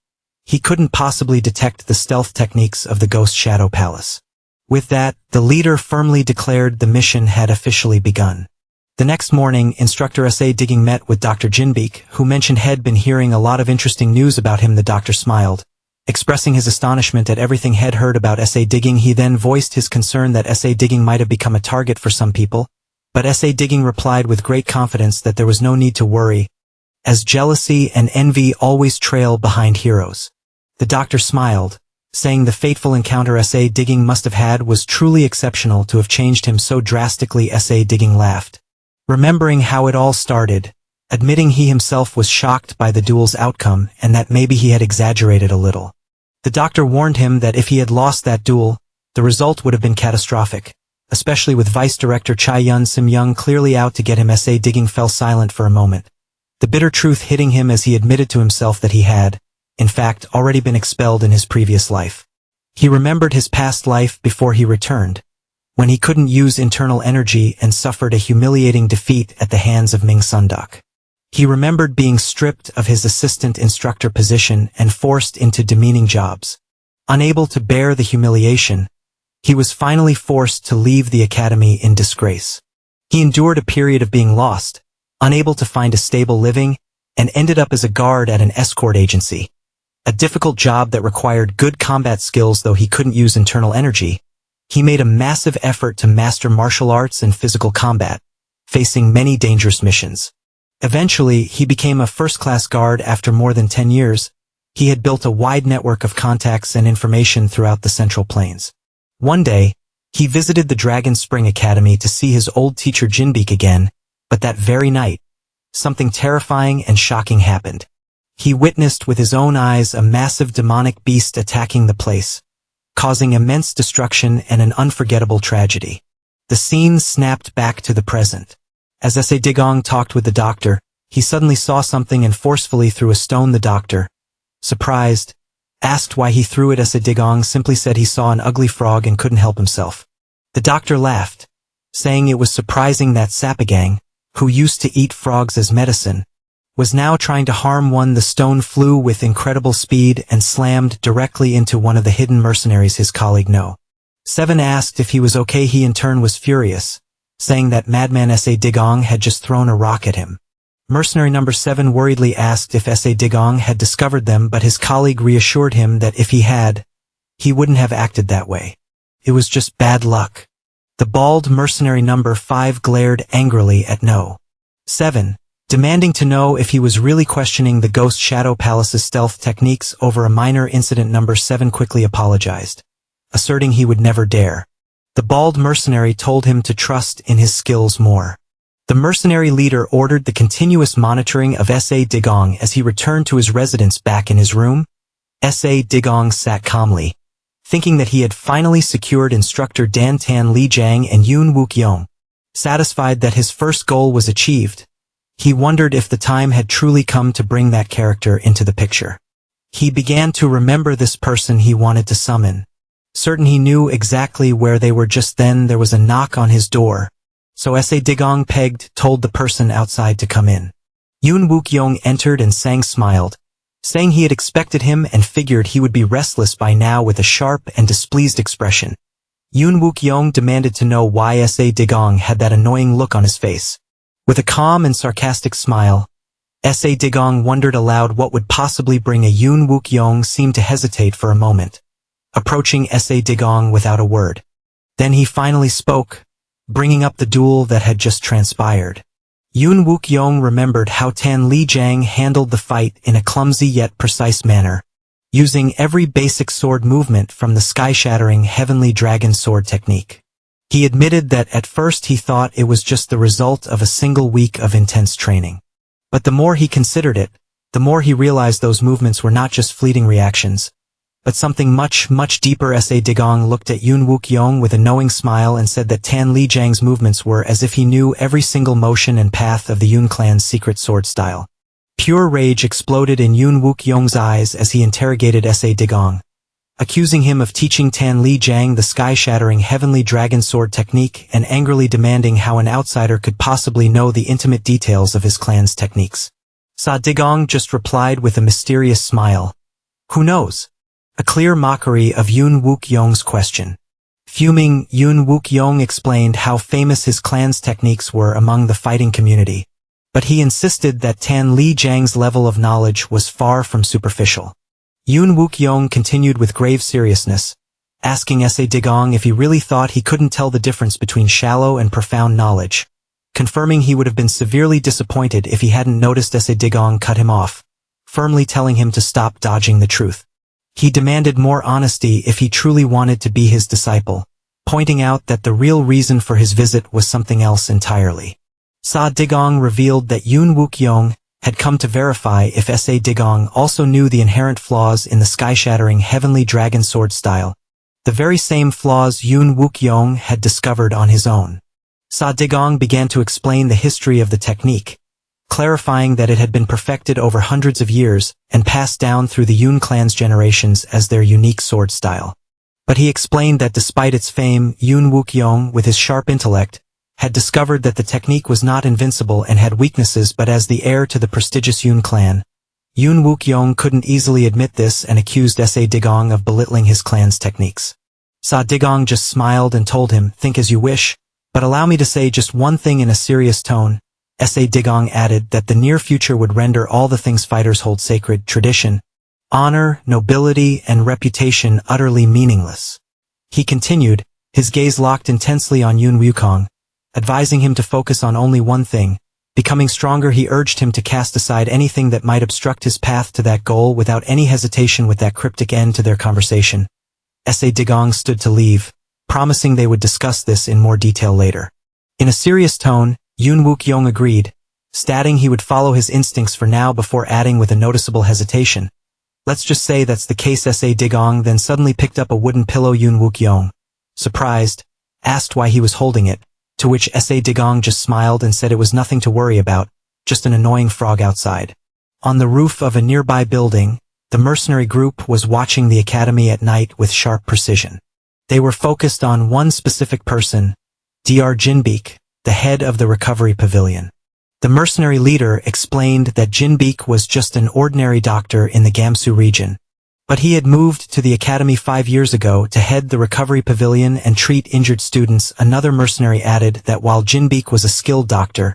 he couldn't possibly detect the stealth techniques of the Ghost Shadow Palace. With that, the leader firmly declared the mission had officially begun. The next morning, Instructor S.A. Digging met with Dr. Jinbeek, who mentioned had been hearing a lot of interesting news about him. The doctor smiled, expressing his astonishment at everything Head heard about S.A. Digging. He then voiced his concern that S.A. Digging might have become a target for some people, but S.A. Digging replied with great confidence that there was no need to worry, as jealousy and envy always trail behind heroes. The doctor smiled, saying the fateful encounter S.A. Digging must have had was truly exceptional to have changed him so drastically. S.A. Digging laughed, remembering how it all started, admitting he himself was shocked by the duel's outcome and that maybe he had exaggerated a little. The doctor warned him that if he had lost that duel, the result would have been catastrophic, especially with Vice Director Chai Yun Sim Young clearly out to get him. S.A. Digging fell silent for a moment, the bitter truth hitting him as he admitted to himself that he had, in fact, already been expelled in his previous life. He remembered his past life before he returned, when he couldn't use internal energy and suffered a humiliating defeat at the hands of Ming Sunduk. He remembered being stripped of his assistant instructor position and forced into demeaning jobs. Unable to bear the humiliation, he was finally forced to leave the academy in disgrace. He endured a period of being lost, unable to find a stable living, and ended up as a guard at an escort agency. A difficult job that required good combat skills. Though he couldn't use internal energy, he made a massive effort to master martial arts and physical combat, facing many dangerous missions. Eventually, he became a first-class guard after more than 10 years. He had built a wide network of contacts and information throughout the Central Plains. One day, he visited the Dragon Spring Academy to see his old teacher Jinbeek again, but that very night, something terrifying and shocking happened. He witnessed with his own eyes a massive demonic beast attacking the place, causing immense destruction and an unforgettable tragedy. The scene snapped back to the present. As S.A. Digging talked with the doctor, he suddenly saw something and forcefully threw a stone. The doctor, surprised, Asked why he threw it, S.A. Digong simply said he saw an ugly frog and couldn't help himself. The doctor laughed, saying it was surprising that Sapagang, who used to eat frogs as medicine, was now trying to harm one. The stone flew with incredible speed and slammed directly into one of the hidden mercenaries. His colleague No. 7 asked if he was okay. He in turn was furious, saying that madman S.A. Digong had just thrown a rock at him. Mercenary number 7 worriedly asked if S.A. Digong had discovered them, but his colleague reassured him that if he had, he wouldn't have acted that way. It was just bad luck. The bald mercenary number 5 glared angrily at No. 7, demanding to know if he was really questioning the Ghost Shadow Palace's stealth techniques over a minor incident. Number 7 quickly apologized, asserting he would never dare. The bald mercenary told him to trust in his skills more. The mercenary leader ordered the continuous monitoring of S.A. Digong as he returned to his residence. Back in his room, S.A. Digong sat calmly, thinking that he had finally secured instructor Dan Tan Li Jiang and Yun Wukyong. Satisfied that his first goal was achieved, he wondered if the time had truly come to bring that character into the picture. He began to remember this person he wanted to summon. Certain he knew exactly where they were. Just then there was a knock on his door, so S.A. Digong told the person outside to come in. Yun Wukyong entered and smiled, saying he had expected him and figured he would be restless by now. With a sharp and displeased expression, Yun Wukyong demanded to know why S.A. Digong had that annoying look on his face. With a calm and sarcastic smile, S.A. Digong wondered aloud what would possibly bring a Yun Wukyong seemed to hesitate for a moment, approaching S.A. Digong without a word. Then he finally spoke, bringing up the duel that had just transpired. Yun Wukyong remembered how Tan Li Jiang handled the fight in a clumsy yet precise manner, using every basic sword movement from the sky-shattering Heavenly Dragon Sword technique. He admitted that at first he thought it was just the result of a single week of intense training. But the more he considered it, the more he realized those movements were not just fleeting reactions, but something much, much deeper. S.A. Digong looked at Yun Wukyong with a knowing smile and said that Tan Li Jiang's movements were as if he knew every single motion and path of the Yun clan's secret sword style. Pure rage exploded in Yun Wukyong's eyes as he interrogated S.A. Digong, accusing him of teaching Tan Li Jiang the sky-shattering Heavenly Dragon Sword technique and angrily demanding how an outsider could possibly know the intimate details of his clan's techniques. S.A. Digong just replied with a mysterious smile, "Who knows?" A clear mockery of Yun Wukyong's question. Fuming, Yun Wukyong explained how famous his clan's techniques were among the fighting community, but he insisted that Tan Li Jiang's level of knowledge was far from superficial. Yun Wukyong continued with grave seriousness, asking S.A. Digong if he really thought he couldn't tell the difference between shallow and profound knowledge, confirming he would have been severely disappointed if he hadn't noticed. S.A. Digong cut him off, firmly telling him to stop dodging the truth. He demanded more honesty if he truly wanted to be his disciple, pointing out that the real reason for his visit was something else entirely. S.A. Digong revealed that Yun Wukyong had come to verify if S.A. Digong also knew the inherent flaws in the sky-shattering Heavenly Dragon Sword style, the very same flaws Yun Wukyong had discovered on his own. S.A. Digong began to explain the history of the technique, clarifying that it had been perfected over hundreds of years and passed down through the Yun clan's generations as their unique sword style. But he explained that despite its fame, Yun Wukyong, with his sharp intellect, had discovered that the technique was not invincible and had weaknesses. But as the heir to the prestigious Yun clan, Yun Wukyong couldn't easily admit this and accused S.A. Digong of belittling his clan's techniques. S.A. Digong just smiled and told him, "Think as you wish, but allow me to say just one thing." In a serious tone, S.A. Digong added that the near future would render all the things fighters hold sacred, tradition, honor, nobility, and reputation, utterly meaningless. He continued, his gaze locked intensely on Yun Wukyong, advising him to focus on only one thing, becoming stronger. He urged him to cast aside anything that might obstruct his path to that goal without any hesitation. With that cryptic end to their conversation, S.A. Digong stood to leave, promising they would discuss this in more detail later. In a serious tone, Yun Wukyong agreed, stating he would follow his instincts for now before adding with a noticeable hesitation, "Let's just say that's the case." S.A. Digong then suddenly picked up a wooden pillow. Yun Wukyong, surprised, asked why he was holding it, to which S.A. Digong just smiled and said it was nothing to worry about, just an annoying frog outside. On the roof of a nearby building, The mercenary group was watching the academy at night with sharp precision. They were focused on one specific person, Dr. Jinbeek, the head of the recovery pavilion. The mercenary leader explained that Jinbeek was just an ordinary doctor in the Gamsu region, but he had moved to the academy 5 years ago to head the recovery pavilion and treat injured students. Another mercenary added that while Jinbeek was a skilled doctor,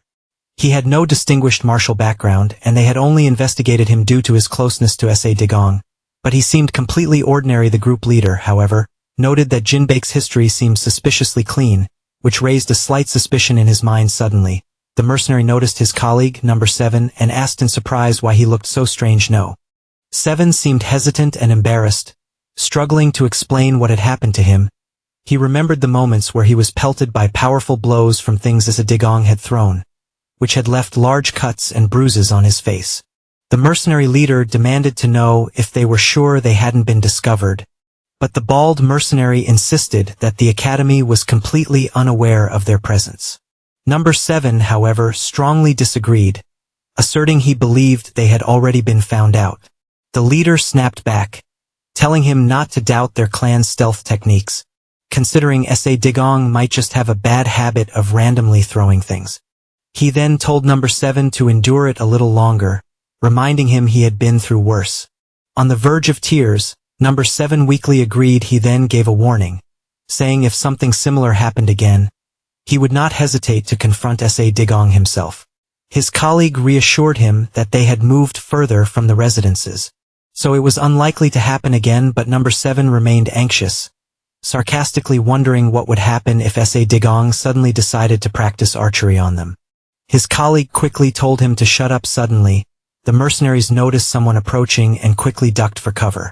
he had no distinguished martial background and they had only investigated him due to his closeness to S.A. Digong, but he seemed completely ordinary. The group leader, however, noted that Jinbeek's history seemed suspiciously clean, which raised a slight suspicion in his mind. Suddenly, the mercenary noticed his colleague, number 7, and asked in surprise why he looked so strange. No. 7 seemed hesitant and embarrassed, struggling to explain what had happened to him. He remembered the moments where he was pelted by powerful blows from things S.A. Digong had thrown, which had left large cuts and bruises on his face. The mercenary leader demanded to know if they were sure they hadn't been discovered, but the bald mercenary insisted that the academy was completely unaware of their presence. Number 7, however, strongly disagreed, asserting he believed they had already been found out. The leader snapped back, telling him not to doubt their clan's stealth techniques, considering S.A. Digong might just have a bad habit of randomly throwing things. He then told number 7 to endure it a little longer, reminding him he had been through worse. On the verge of tears, number 7 weakly agreed. He then gave a warning, saying if something similar happened again, he would not hesitate to confront S.A. Digong himself. His colleague reassured him that they had moved further from the residences, so it was unlikely to happen again, but number 7 remained anxious, sarcastically wondering what would happen if S.A. Digong suddenly decided to practice archery on them. His colleague quickly told him to shut up. Suddenly, the mercenaries noticed someone approaching and quickly ducked for cover.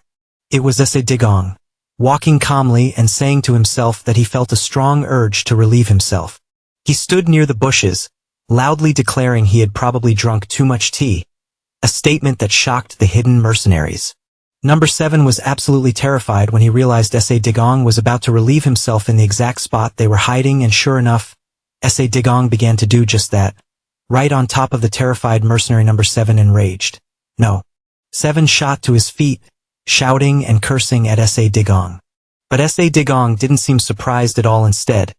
It was S.A. Digong, walking calmly and saying to himself that he felt a strong urge to relieve himself. He stood near the bushes, loudly declaring he had probably drunk too much tea, a statement that shocked the hidden mercenaries. Number 7 was absolutely terrified when he realized S.A. Digong was about to relieve himself in the exact spot they were hiding, and sure enough, S.A. Digong began to do just that, right on top of the terrified mercenary. Number 7 enraged. No. 7 shot to his feet, shouting and cursing at S.A. Digong. But S.A. Digong didn't seem surprised at all. Instead,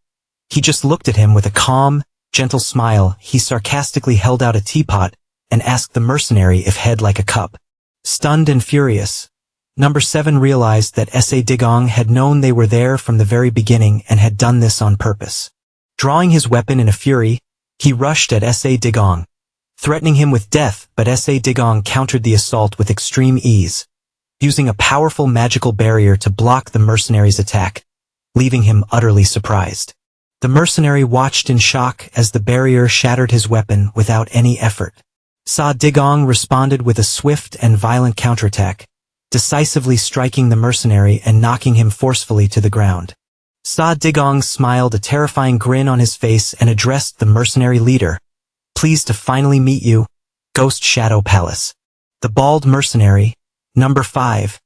he just looked at him with a calm, gentle smile. He sarcastically held out a teapot and asked the mercenary if he'd like a cup. Stunned and furious, number 7 realized that S.A. Digong had known they were there from the very beginning and had done this on purpose. Drawing his weapon in a fury, he rushed at S.A. Digong, threatening him with death, but S.A. Digong countered the assault with extreme ease, using a powerful magical barrier to block the mercenary's attack, leaving him utterly surprised. The mercenary watched in shock as the barrier shattered his weapon without any effort. S.A. Digong responded with a swift and violent counterattack, decisively striking the mercenary and knocking him forcefully to the ground. S.A. Digong smiled, a terrifying grin on his face, and addressed the mercenary leader. Pleased to finally meet you, Ghost Shadow Palace. The bald mercenary, number 5,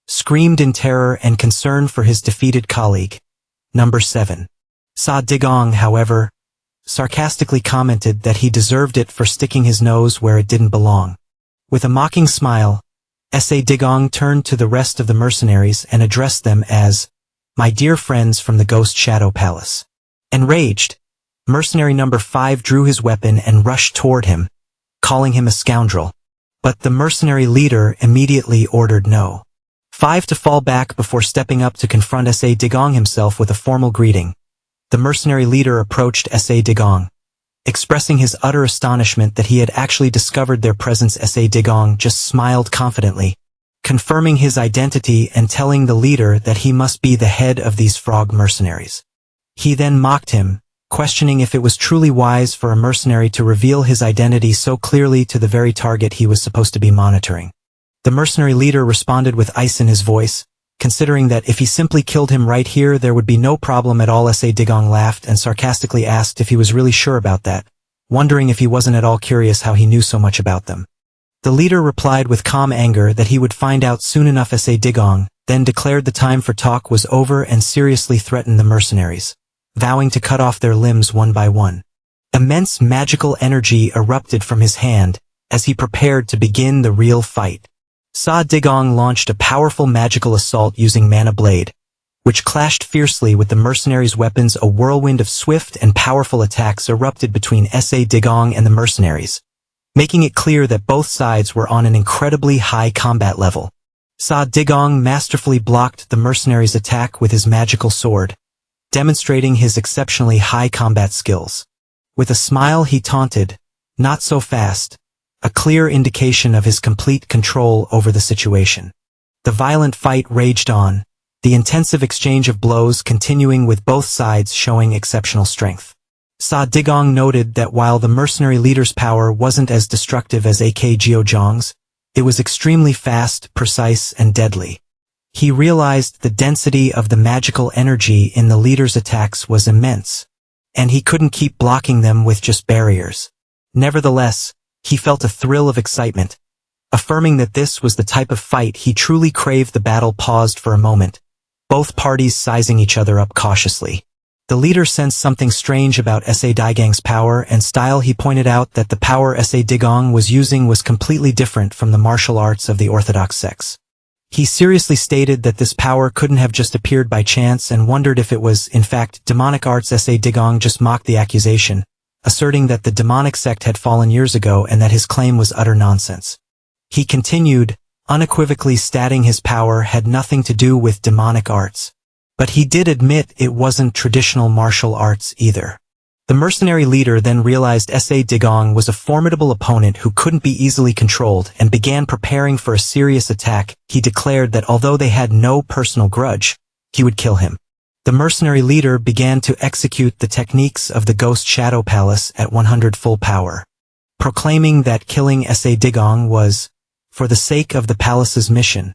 screamed in terror and concern for his defeated colleague, number 7. S.A. Digong, however, sarcastically commented that he deserved it for sticking his nose where it didn't belong. With a mocking smile, S.A. Digong turned to the rest of the mercenaries and addressed them as, "My dear friends from the Ghost Shadow Palace." Enraged, mercenary number 5 drew his weapon and rushed toward him, calling him a scoundrel. But the mercenary leader immediately ordered no. 5 to fall back before stepping up to confront S.A. Digong himself with a formal greeting. The mercenary leader approached S.A. Digong, expressing his utter astonishment that he had actually discovered their presence. S.A. Digong just smiled confidently, confirming his identity and telling the leader that he must be the head of these frog mercenaries. He then mocked him, questioning if it was truly wise for a mercenary to reveal his identity so clearly to the very target he was supposed to be monitoring. The mercenary leader responded with ice in his voice, considering that if he simply killed him right here there would be no problem at all. S.A. Digong laughed and sarcastically asked if he was really sure about that, wondering if he wasn't at all curious how he knew so much about them. The leader replied with calm anger that he would find out soon enough. S.A. Digong then declared the time for talk was over and seriously threatened the mercenaries, vowing to cut off their limbs one by one. Immense magical energy erupted from his hand as he prepared to begin the real fight. Sa Digong launched a powerful magical assault using Mana Blade, which clashed fiercely with the mercenaries' weapons. A whirlwind of swift and powerful attacks erupted between Sa Digong and the mercenaries, making it clear that both sides were on an incredibly high combat level. Sa Digong masterfully blocked the mercenaries' attack with his magical sword, demonstrating his exceptionally high combat skills. With a smile he taunted, "Not so fast," a clear indication of his complete control over the situation. The violent fight raged on, the intensive exchange of blows continuing with both sides showing exceptional strength. Sa Digong noted that while the mercenary leader's power wasn't as destructive as AK Jiuzhong's, it was extremely fast, precise, and deadly. He realized the density of the magical energy in the leader's attacks was immense, and he couldn't keep blocking them with just barriers. Nevertheless, he felt a thrill of excitement. Affirming that this was the type of fight he truly craved. The battle paused for a moment, both parties sizing each other up cautiously. The leader sensed something strange about Sa Digong's power and style. He pointed out that the power Sa Digong was using was completely different from the martial arts of the orthodox sects. He seriously stated that this power couldn't have just appeared by chance and wondered if it was, in fact, demonic arts. Sa Digong just mocked the accusation, asserting that the demonic sect had fallen years ago and that his claim was utter nonsense. He continued, unequivocally stating his power had nothing to do with demonic arts. But he did admit it wasn't traditional martial arts either. The mercenary leader then realized Sa Digong was a formidable opponent who couldn't be easily controlled and began preparing for a serious attack. He declared that although they had no personal grudge, he would kill him. The mercenary leader began to execute the techniques of the Ghost Shadow Palace at 100 full power, proclaiming that killing Sa Digong was for the sake of the palace's mission.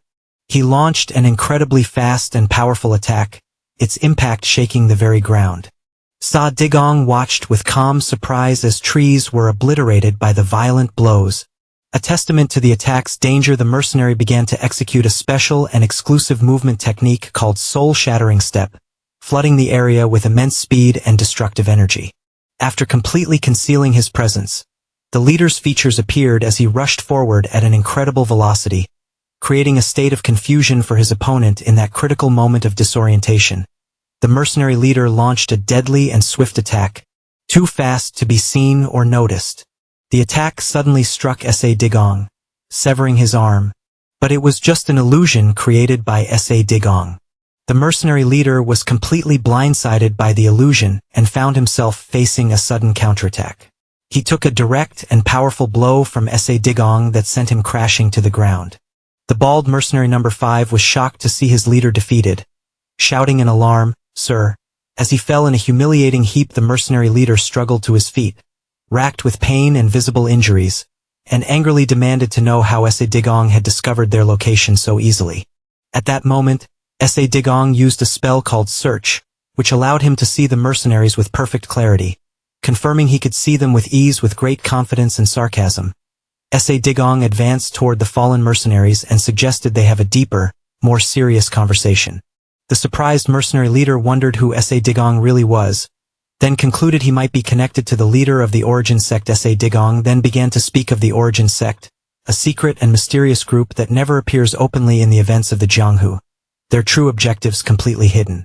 He launched an incredibly fast and powerful attack, its impact shaking the very ground. Sa Digong watched with calm surprise as trees were obliterated by the violent blows. A testament to the attack's danger, the mercenary began to execute a special and exclusive movement technique called Soul-Shattering Step, flooding the area with immense speed and destructive energy. After completely concealing his presence, the leader's features appeared as he rushed forward at an incredible velocity, creating a state of confusion for his opponent. In that critical moment of disorientation, the mercenary leader launched a deadly and swift attack, too fast to be seen or noticed. The attack suddenly struck Sa Digong, severing his arm, but it was just an illusion created by Sa Digong. The mercenary leader was completely blindsided by the illusion and found himself facing a sudden counterattack. He took a direct and powerful blow from Sa Digong that sent him crashing to the ground. The bald mercenary number 5 was shocked to see his leader defeated, shouting in alarm, "Sir." As he fell in a humiliating heap, the mercenary leader struggled to his feet, racked with pain and visible injuries, and angrily demanded to know how Sa Digong had discovered their location so easily. At that moment, Sa Digong used a spell called Search, which allowed him to see the mercenaries with perfect clarity, confirming he could see them with ease. With great confidence and sarcasm, Sa Digong advanced toward the fallen mercenaries and suggested they have a deeper, more serious conversation. The surprised mercenary leader wondered who Sa Digong really was, then concluded he might be connected to the leader of the Origin sect. Sa Digong then began to speak of the Origin sect, a secret and mysterious group that never appears openly in the events of the Jianghu, their true objectives completely hidden.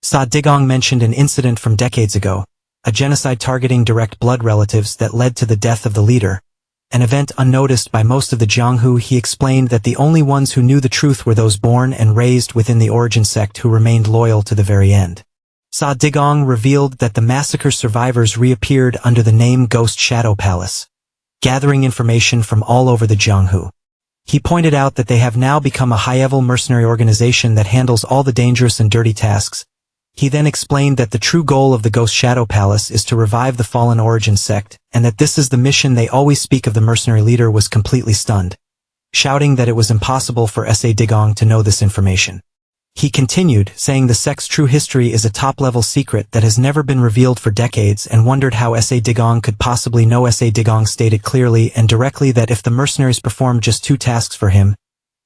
Sa Digong mentioned an incident from decades ago, a genocide targeting direct blood relatives that led to the death of the leader, an event unnoticed by most of the Jianghu. He explained that the only ones who knew the truth were those born and raised within the Origin sect who remained loyal to the very end. Sa Digong revealed that the massacre survivors reappeared under the name Ghost Shadow Palace, gathering information from all over the Jianghu. He pointed out that they have now become a high-level mercenary organization that handles all the dangerous and dirty tasks. He then explained that the true goal of the Ghost Shadow Palace is to revive the fallen Origin sect, and that this is the mission they always speak of. The mercenary leader was completely stunned, shouting that it was impossible for Sa Digong to know this information. He continued, saying the sect's true history is a top-level secret that has never been revealed for decades, and wondered how Sa Digong could possibly know. Sa Digong stated clearly and directly that if the mercenaries performed just 2 tasks for him,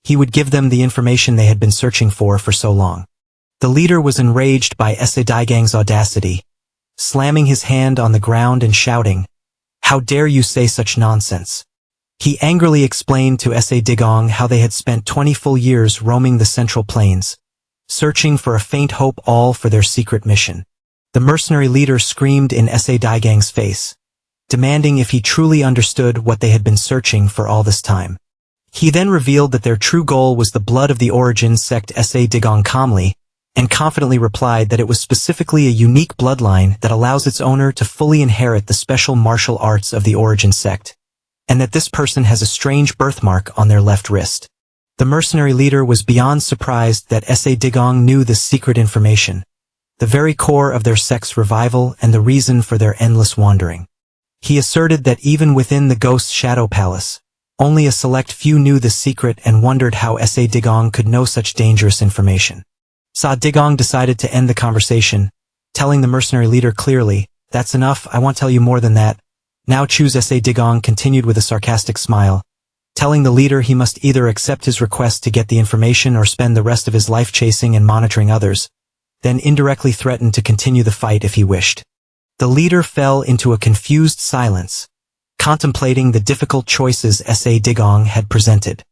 he would give them the information they had been searching for so long. The leader was enraged by Sa Digong's audacity, slamming his hand on the ground and shouting, "How dare you say such nonsense? He angrily explained to S.A. Digong how they had spent 20 full years roaming the Central Plains, searching for a faint hope, all for their secret mission. The mercenary leader screamed in S.A. Digang's face, demanding if he truly understood what they had been searching for all this time. He then revealed that their true goal was the blood of the origin sect. S.A. Digong calmly and confidently replied that it was specifically a unique bloodline that allows its owner to fully inherit the special martial arts of the origin sect, and that this person has a strange birthmark on their left wrist. The mercenary leader was beyond surprised that S.A. Digong knew this secret information, the very core of their sect's revival and the reason for their endless wandering. He asserted that even within the Ghost Shadow Palace, only a select few knew the secret and wondered how S.A. Digong could know such dangerous information. Sa Digong decided to end the conversation, telling the mercenary leader clearly, "That's enough, I won't tell you more than that. Now choose." S.A. Digong continued with a sarcastic smile, telling the leader he must either accept his request to get the information or spend the rest of his life chasing and monitoring others, then indirectly threatened to continue the fight if he wished. The leader fell into a confused silence, contemplating the difficult choices S.A. Digong had presented.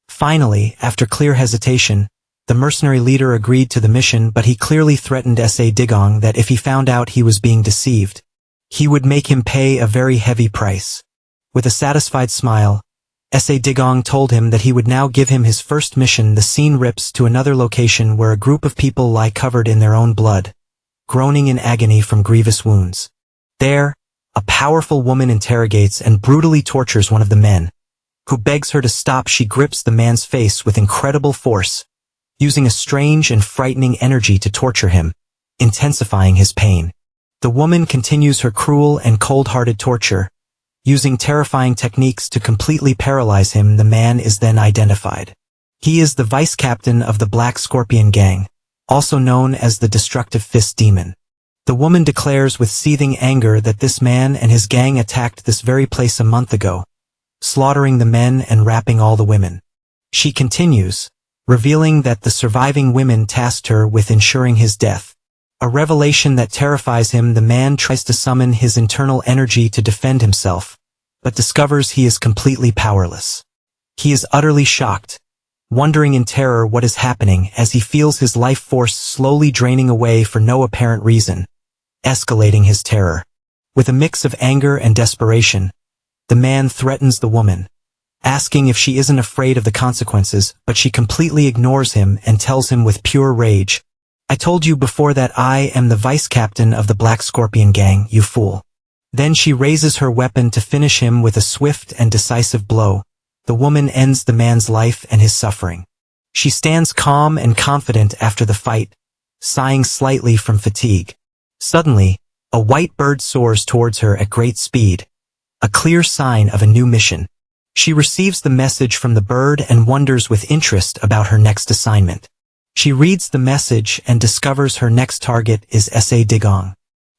Finally, after clear hesitation, the mercenary leader agreed to the mission, but he clearly threatened S.A. Digong that if he found out he was being deceived, he would make him pay a very heavy price. With a satisfied smile, S.A. Digong told him that he would now give him his first mission. The scene rips to another location where a group of people lie covered in their own blood, groaning in agony from grievous wounds. There, a powerful woman interrogates and brutally tortures one of the men, who begs her to stop. She grips the man's face with incredible force, using a strange and frightening energy to torture him, intensifying his pain. The woman continues her cruel and cold-hearted torture, using terrifying techniques to completely paralyze him. The man is then identified. He is the vice captain of the Black Scorpion Gang, also known as the Destructive Fist Demon. The woman declares with seething anger that this man and his gang attacked this very place a month ago, slaughtering the men and raping all the women. She continues, revealing that the surviving women tasked her with ensuring his death. A revelation that terrifies him. The man tries to summon his internal energy to defend himself, but discovers he is completely powerless. He is utterly shocked, wondering in terror what is happening as he feels his life force slowly draining away for no apparent reason, escalating his terror. With a mix of anger and desperation, the man threatens the woman, asking if she isn't afraid of the consequences, but she completely ignores him and tells him with pure rage, "I told you before that I am the vice captain of the Black Scorpion Gang, you fool." Then she raises her weapon to finish him with a swift and decisive blow. The woman ends the man's life and his suffering. She stands calm and confident after the fight, sighing slightly from fatigue. Suddenly, a white bird soars towards her at great speed, a clear sign of a new mission. She receives the message from the bird and wonders with interest about her next assignment. She reads the message and discovers her next target is S.A. Digong,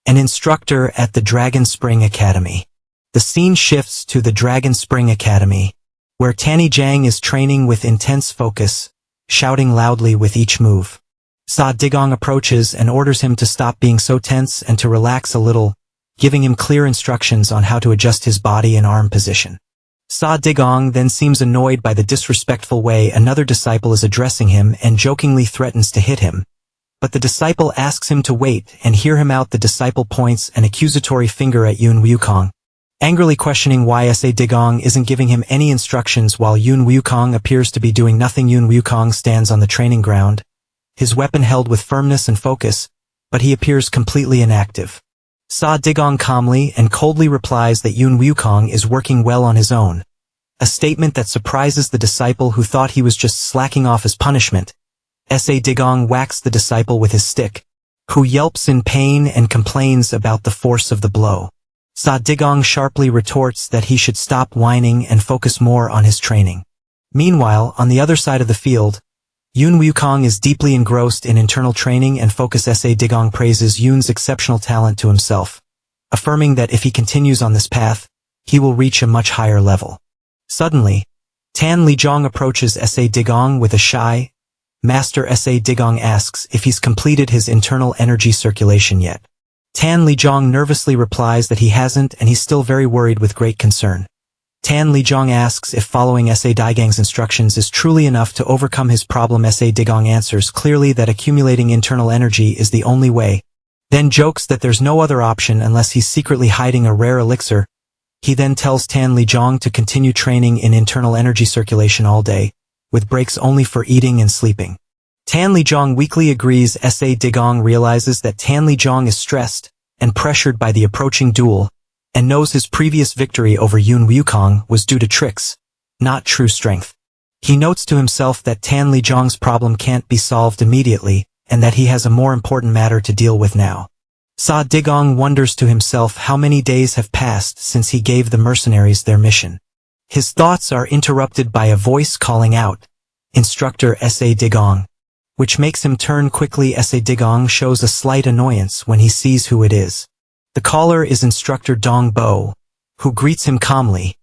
an instructor at the Dragon Spring Academy. The scene shifts to the Dragon Spring Academy, where Tanny Jang is training with intense focus, shouting loudly with each move. Sa Digong approaches and orders him to stop being so tense and to relax a little, giving him clear instructions on how to adjust his body and arm position. Sa Digong then seems annoyed by the disrespectful way another disciple is addressing him and jokingly threatens to hit him. But the disciple asks him to wait and hear him out. The disciple points an accusatory finger at Yun Wukong, angrily questioning why S.A. Digong isn't giving him any instructions while Yun Wukong appears to be doing nothing. Yun Wukong stands on the training ground, his weapon held with firmness and focus, but he appears completely inactive. Sa Digong calmly and coldly replies that Yun Wukong is working well on his own, a statement that surprises the disciple who thought he was just slacking off his punishment. S.A. Digong whacks the disciple with his stick, who yelps in pain and complains about the force of the blow. Sa Digong sharply retorts that he should stop whining and focus more on his training. Meanwhile, on the other side of the field, Yun Wukong is deeply engrossed in internal training and focus. S.A. Digong praises Yun's exceptional talent to himself, affirming that if he continues on this path, he will reach a much higher level. Suddenly, Tan Lijong approaches S.A. Digong with a shy, "Master." S.A. Digong asks if he's completed his internal energy circulation yet. Tan Lijong nervously replies that he hasn't and he's still very worried with great concern. Tan Lijong asks if following S.A. Daigang's instructions is truly enough to overcome his problem. S.A. Dagang answers clearly that accumulating internal energy is the only way, then jokes that there's no other option unless he's secretly hiding a rare elixir. He then tells Tan Lijong to continue training in internal energy circulation all day, with breaks only for eating and sleeping. Tan Lijong weakly agrees. S.A. Dagang realizes that Tan Lijong is stressed and pressured by the approaching duel, and knows his previous victory over Yun Wukong was due to tricks, not true strength. He notes to himself that Tan Lijong's problem can't be solved immediately, and that he has a more important matter to deal with now. Sa Digong wonders to himself how many days have passed since he gave the mercenaries their mission. His thoughts are interrupted by a voice calling out, "Instructor S.A. Digong," which makes him turn quickly. S.A. Digong shows a slight annoyance when he sees who it is. The caller is Instructor Dong Bo, who greets him calmly,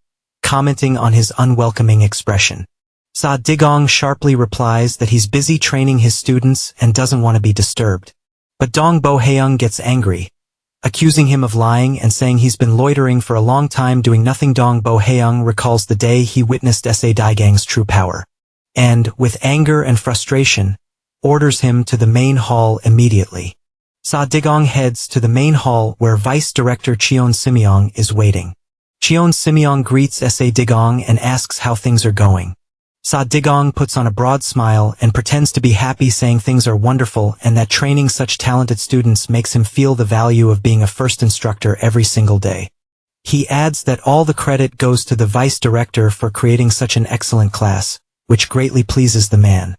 commenting on his unwelcoming expression. Sa Digong sharply replies that he's busy training his students and doesn't want to be disturbed. But Dong Bo Haeung gets angry, accusing him of lying and saying he's been loitering for a long time doing nothing. Dong Bo Haeung recalls the day he witnessed S.A. Daigang's true power, and, with anger and frustration, orders him to the main hall immediately. Sa Digong heads to the main hall where Vice Director Cheon Simyong is waiting. Cheon Simyong greets S.A. Digong and asks how things are going. Sa Digong puts on a broad smile and pretends to be happy, saying things are wonderful and that training such talented students makes him feel the value of being a first instructor every single day. He adds that all the credit goes to the Vice Director for creating such an excellent class, which greatly pleases the man.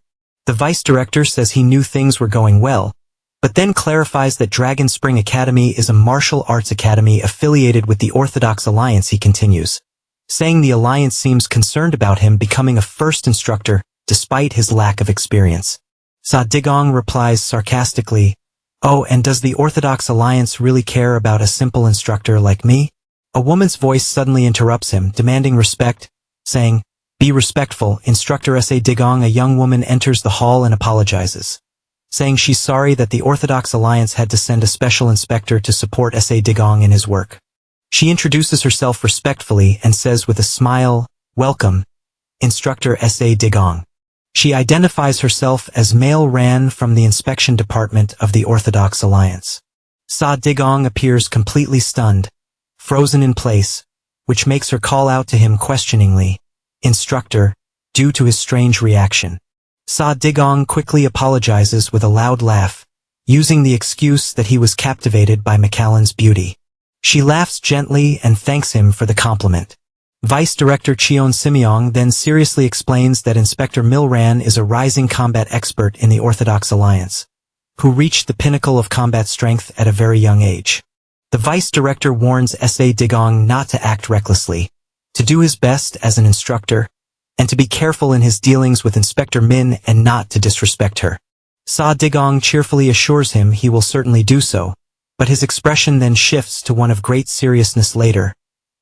The Vice Director says he knew things were going well, but then clarifies that Dragon Spring Academy is a martial arts academy affiliated with the Orthodox Alliance. He continues, saying the Alliance seems concerned about him becoming a first instructor despite his lack of experience. Sa Digong replies sarcastically, "Oh, and does the Orthodox Alliance really care about a simple instructor like me?" A woman's voice suddenly interrupts him, demanding respect, saying, "Be respectful, Instructor S.A. Digong." A young woman enters the hall and apologizes, saying she's sorry that the Orthodox Alliance had to send a special inspector to support S.A. Digong in his work. She introduces herself respectfully and says with a smile, "Welcome, Instructor S.A. Digong." She identifies herself as Male Ran from the Inspection Department of the Orthodox Alliance. Sa Digong appears completely stunned, frozen in place, which makes her call out to him questioningly, "Instructor," due to his strange reaction. Sa Digong quickly apologizes with a loud laugh, using the excuse that he was captivated by Macallan's beauty. She laughs gently and thanks him for the compliment. Vice Director Cheon Simyong then seriously explains that Inspector Milran is a rising combat expert in the Orthodox Alliance, who reached the pinnacle of combat strength at a very young age. The Vice Director warns S.A. Digong not to act recklessly, to do his best as an instructor, and to be careful in his dealings with Inspector Min and not to disrespect her. Sa Digong cheerfully assures him he will certainly do so, but his expression then shifts to one of great seriousness later.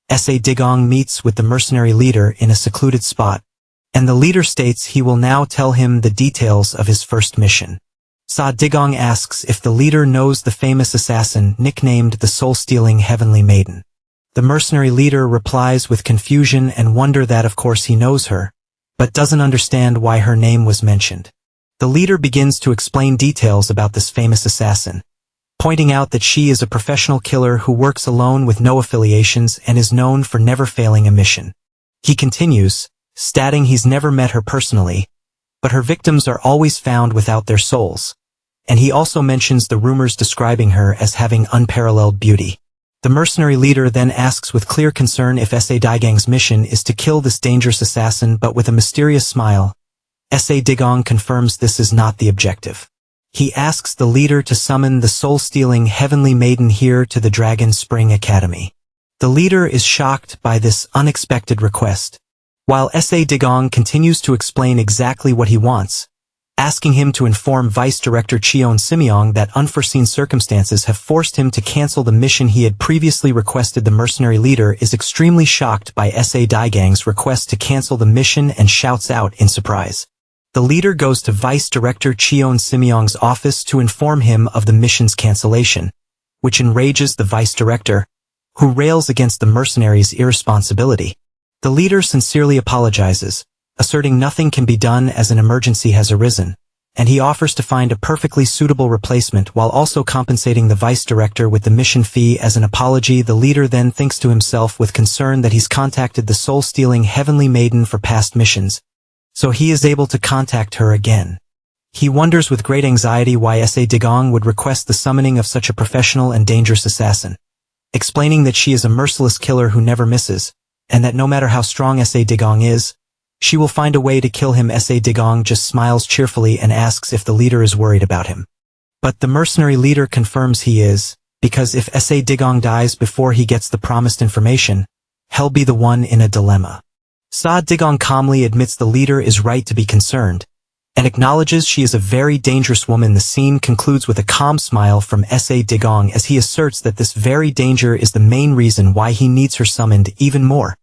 S.A. Digong meets with the mercenary leader in a secluded spot, and the leader states he will now tell him the details of his first mission. Sa Digong asks if the leader knows the famous assassin nicknamed the Soul-Stealing Heavenly Maiden. The mercenary leader replies with confusion and wonder that of course he knows her, but doesn't understand why her name was mentioned. The leader begins to explain details about this famous assassin, pointing out that she is a professional killer who works alone with no affiliations and is known for never failing a mission. He continues, stating he's never met her personally, but her victims are always found without their souls, and he also mentions the rumors describing her as having unparalleled beauty. The mercenary leader then asks with clear concern if S.A. Daigang's mission is to kill this dangerous assassin, but with a mysterious smile, S.A. Digong confirms this is not the objective. He asks the leader to summon the soul-stealing Heavenly Maiden here to the Dragon Spring Academy. The leader is shocked by this unexpected request, while S.A. Digong continues to explain exactly what he wants, asking him to inform Vice Director Cheon Simyong that unforeseen circumstances have forced him to cancel the mission he had previously requested. The mercenary leader is extremely shocked by S.A. Daigang's request to cancel the mission and shouts out in surprise. The leader goes to Vice Director Cheon Simyong's office to inform him of the mission's cancellation, which enrages the Vice Director, who rails against the mercenary's irresponsibility. The leader sincerely apologizes, asserting nothing can be done as an emergency has arisen, and he offers to find a perfectly suitable replacement while also compensating the vice director with the mission fee as an apology. The leader then thinks to himself with concern that he's contacted the soul-stealing heavenly maiden for past missions, so he is able to contact her again. He wonders with great anxiety why S.A. Digong would request the summoning of such a professional and dangerous assassin, explaining that she is a merciless killer who never misses, and that no matter how strong S.A. Digong is, she will find a way to kill him. S.A. Digong just smiles cheerfully and asks if the leader is worried about him. But the mercenary leader confirms he is, because if S.A. Digong dies before he gets the promised information, he'll be the one in a dilemma. Sa Digong calmly admits the leader is right to be concerned, and acknowledges she is a very dangerous woman. The scene concludes with a calm smile from S.A. Digong as he asserts that this very danger is the main reason why he needs her summoned even more.